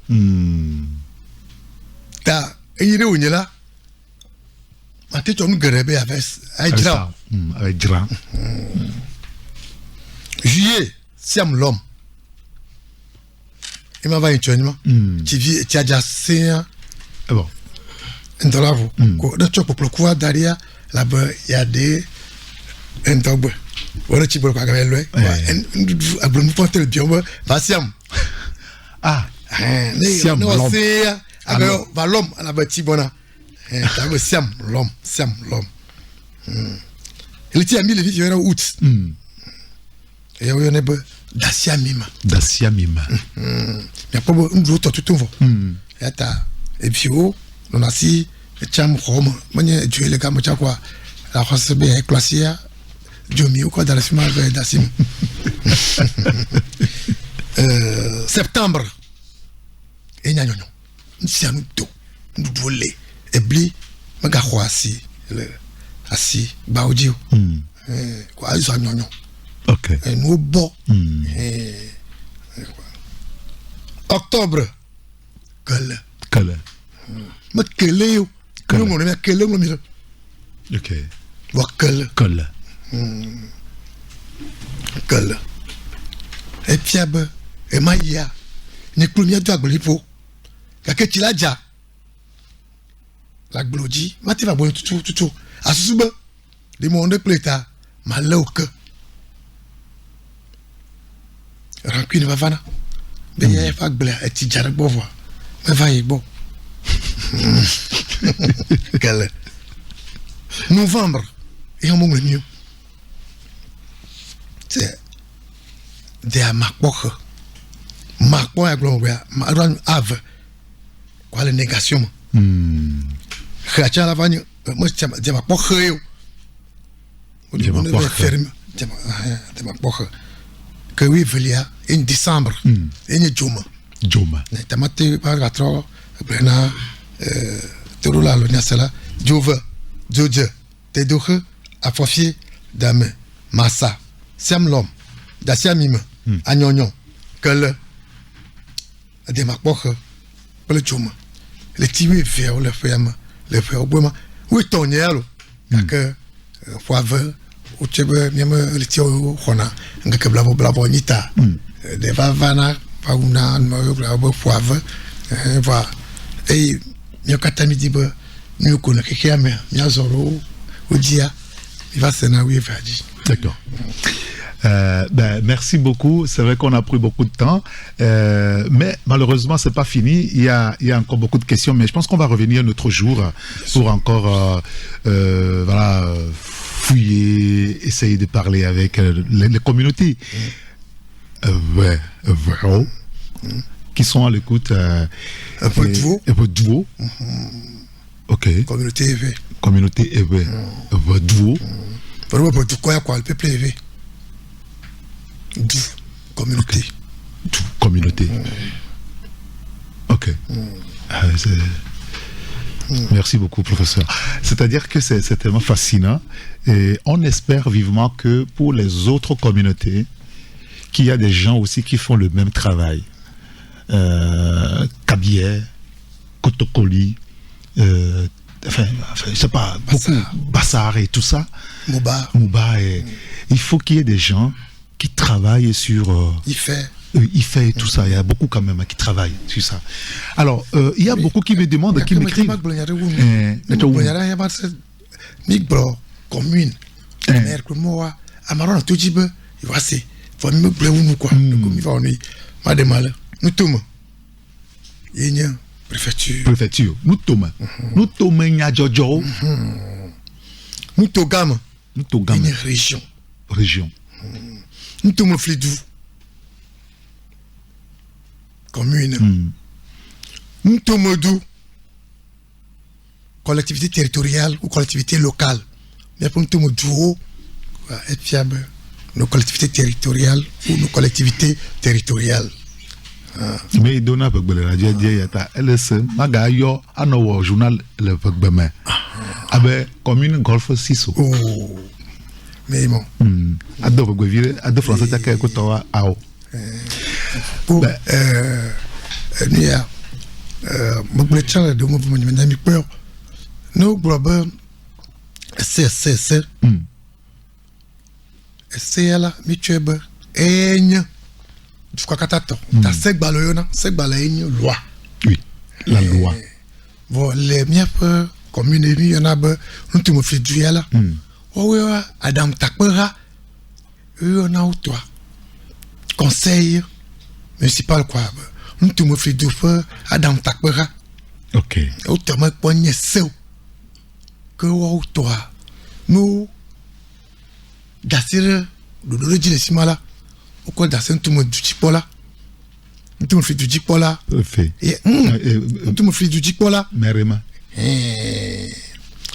ta eyire onyela mate to nu gerebe avec ajra ajra juillet siam l'homme il m'a va intuitivement tu as déjà c'est bon ndolavo ko da chopo plokwa daria là-bas il y a des ndogbe wala ci bol ko agabel loy agbonou pontel bien ba siam siam l'homme alors va l'homme à la bâtie bona siam l'homme il tient mis les vies en août et on est dacia mima mais pas un autre tout va et puis on a si cham home manye tu les gars mocha quoi la race bien classique jomi quoi dans la semaine dasim septembre et nyanyonyo si nous tout nous voler et bli maga khoasi le asi baodio quoi ils ont nyonyo OK et nous bon octobre quel ma kele yo nous on est kele on est OK wa kele et piabe et maïa ni plumia do agbolipo kake ti laja la glodi mati va bon tout asusuba le monde pleta malok rancune va vana be ya fa gbla e ti jara bovo me va yibo quel novembre et on mongle mieux c'est de makpokh makpo ya gloria maran ave quoi la négation khacha la vagne moi je makpokh yo je makpokh que oui velia en décembre en juma tamate par gatro brena terula lo nyasala jove joje te doche afofier dame massa siam l'homme dacia mime agnognon que le de makpokh pour le juma le tiwe vers le ferme le fer boima oui tonielo que foave ou chebe miame le tio khona ngake blabo nita de vana pa una no blabo foave va et mio katami dibe mio kono kekiame mia zoro odia il va se na oui vaji. D'accord. Merci beaucoup. C'est vrai qu'on a pris beaucoup de temps, mais malheureusement c'est pas fini. Il y a encore beaucoup de questions, mais je pense qu'on va revenir un autre jour pour encore fouiller, essayer de parler avec les communautés qui sont à l'écoute. Un peu de Dwo. Ok. Communauté éveillée. Communauté éveillée. Dwo. Vraiment pour tout quoi le peuple éveillé. Communauté. Okay. Communauté. Ok. Merci beaucoup, professeur. C'est-à-dire que c'est tellement fascinant et on espère vivement que pour les autres communautés, qu'il y a des gens aussi qui font le même travail. Kabier, Kotokoli, enfin, je sais pas, beaucoup, Bassar et tout ça. Mouba. Il faut qu'il y ait des gens qui travaillent sur... Il fait et tout ça. Il y a beaucoup quand même qui travaillent sur ça. Alors, il y a beaucoup qui me demandent, qui m'écrivent. Commune. Amaron tout jibe, il va c'est. Faut me bleu nous quoi. Comme il va on est. Madame, nous tombons. Yenya préfecture. Nous tombons. Nous tombons nya jojo. Nous togam. Une région. Nous tombons Flidou. Commune. Nous tombons d'où? Collectivité territoriale ou collectivité locale. Mais pour nous tomber d'où? Être fiable. Nos collectivités territoriales ou nos collectivités territoriales. Mais il donne un peu de la LSE, Magayo, Anowo, journal le Pogbemen. Ah ben, commune Golfe 6. Oh. Mais bon. Ado français ta ke ko tawa ao. Pour nia mo ble chala de mo mo na mi peur. No global c'est là mi chebe enya du quoi katato ta segba lo yona segba la enya loi. Oui, la loi. Bon les miens commune mi yana ba nous mo fi du yala. Oh Adam Takpera on a toi conseil municipal quoi nous tout me fait du feu Adam Takpera. OK. Autrement poignet seu que toi nous gasser le dit les simala au quoi dasser tout me du chipola tout me fait du chipola fait et tout me fait du chipola merema et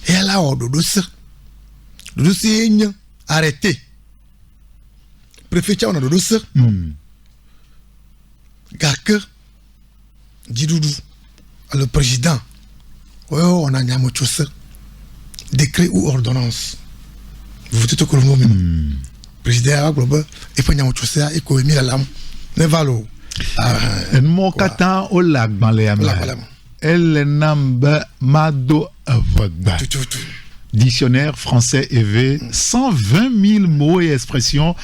là on dodo arrêté. Préfecture on a le dossier. Garque Didoudou, le président. Oh, on a un décret ou ordonnance. Vous votez tout le monde. Président global et puis on a et qu'on la lame. Ne valo. Un mot katan au lac Baléama. Elle n'ambe mado avogba. Dictionnaire français EV, 120 000 mots et expressions,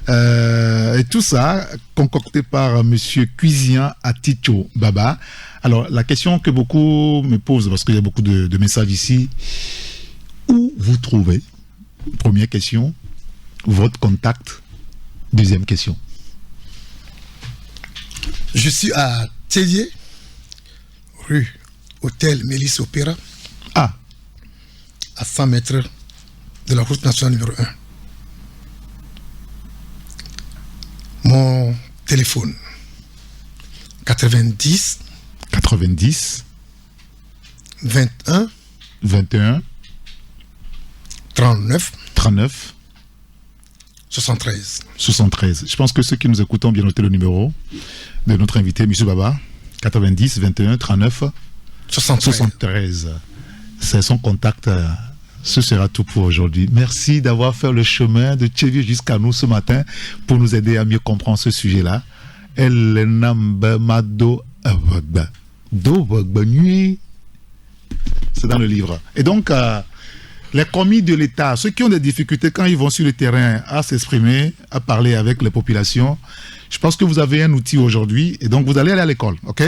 et tout ça concocté par Monsieur Cuisien Aticho Baba. Alors, la question que beaucoup me posent, parce qu'il y a beaucoup de messages ici, où vous trouvez, première question, votre contact, deuxième question. Je suis à Thélier, rue Hôtel Mélis Opéra. Ah. À 100 mètres de la route nationale numéro 1. Mon téléphone 90 21 39 73. Je pense que ceux qui nous écoutent ont bien noté le numéro de notre invité, M. Baba. 90 21 39 73. C'est son contact. Ce sera tout pour aujourd'hui. Merci d'avoir fait le chemin de Tchévier jusqu'à nous ce matin pour nous aider à mieux comprendre ce sujet-là. C'est dans le livre. Et donc, les commis de l'État, ceux qui ont des difficultés quand ils vont sur le terrain à s'exprimer, à parler avec les populations, je pense que vous avez un outil aujourd'hui et donc vous allez aller à l'école, ok?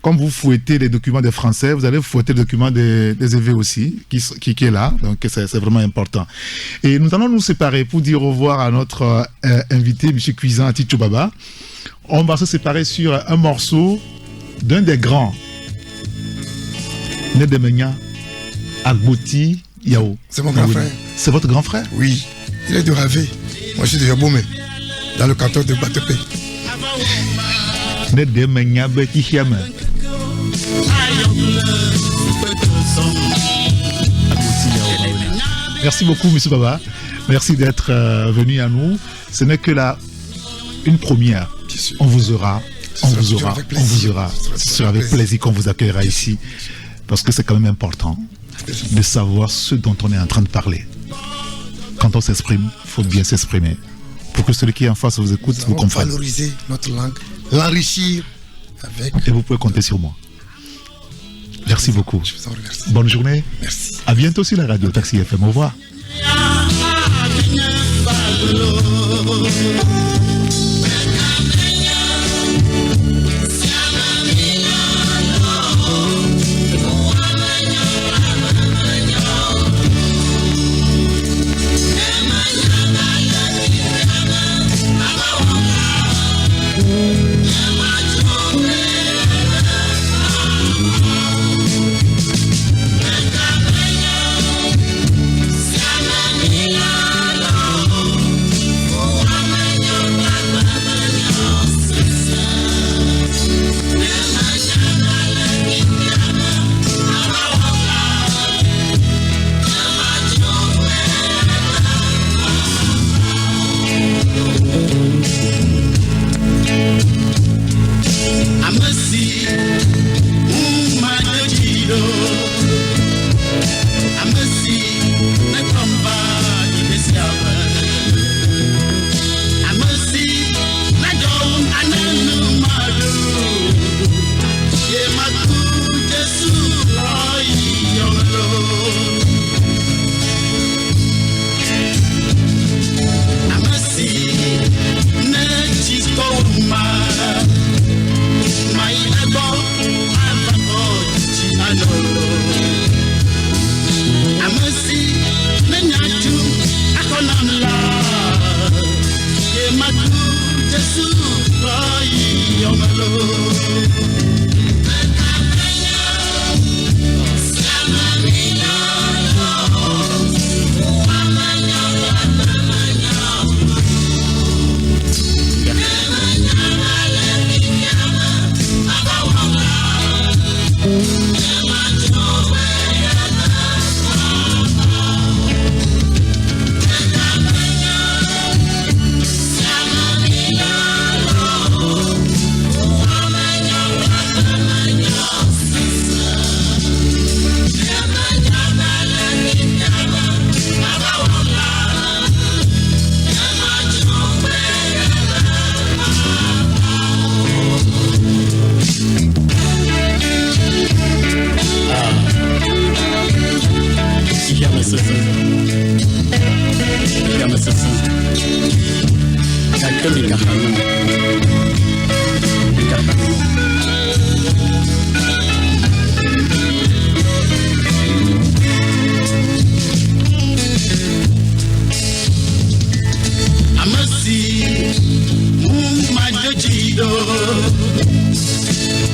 Comme vous fouettez les documents des Français, vous allez fouetter les documents des EV aussi, qui est là. Donc, c'est vraiment important. Et nous allons nous séparer pour dire au revoir à notre invité, M. Cuisant Aticho Baba. On va se séparer sur un morceau d'un des grands, Nedemenya Agboti Yao. C'est mon grand frère. C'est votre grand frère? Oui. Il est de Ravé. Moi, je suis de Yaboumé, dans le canton de Batepé. Nedemenya Betihiame. Merci beaucoup, M. Baba. Merci d'être venu à nous. Ce n'est que une première. On vous aura. Ce sera avec plaisir qu'on vous accueillera ici. Parce que c'est quand même important de savoir ce dont on est en train de parler. Quand on s'exprime, il faut bien s'exprimer. Pour que celui qui est en face vous écoute, vous comprenne. Valoriser notre langue, l'enrichir avec... Et vous pouvez compter sur moi. Merci beaucoup. Je vous en remercie. Bonne journée. Merci. À bientôt sur la radio Taxi FM. Au revoir.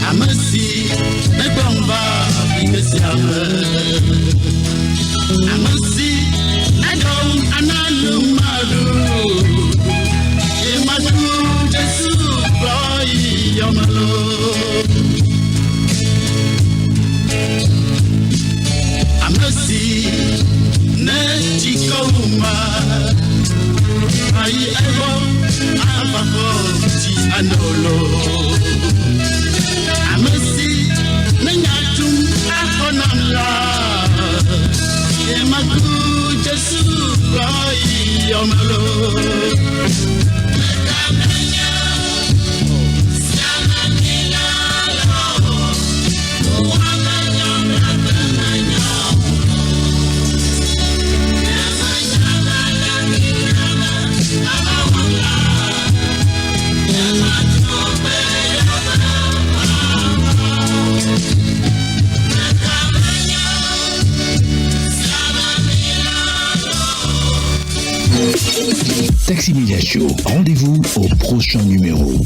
Amasi, Nebomba, Bigesiame. Amasi, Nedom, Analumalu. Imadu, Jesu, Boy, Yamalo. Amasi, Nechikoma. Ayi ebo, abako, ti anolo. Amasi, nenyatum akonamla. Emaku Jesu boy yomalo. Mekamenya, sama milalo. Uwamenya mekamenya. Taxi Media Show, rendez-vous au prochain numéro.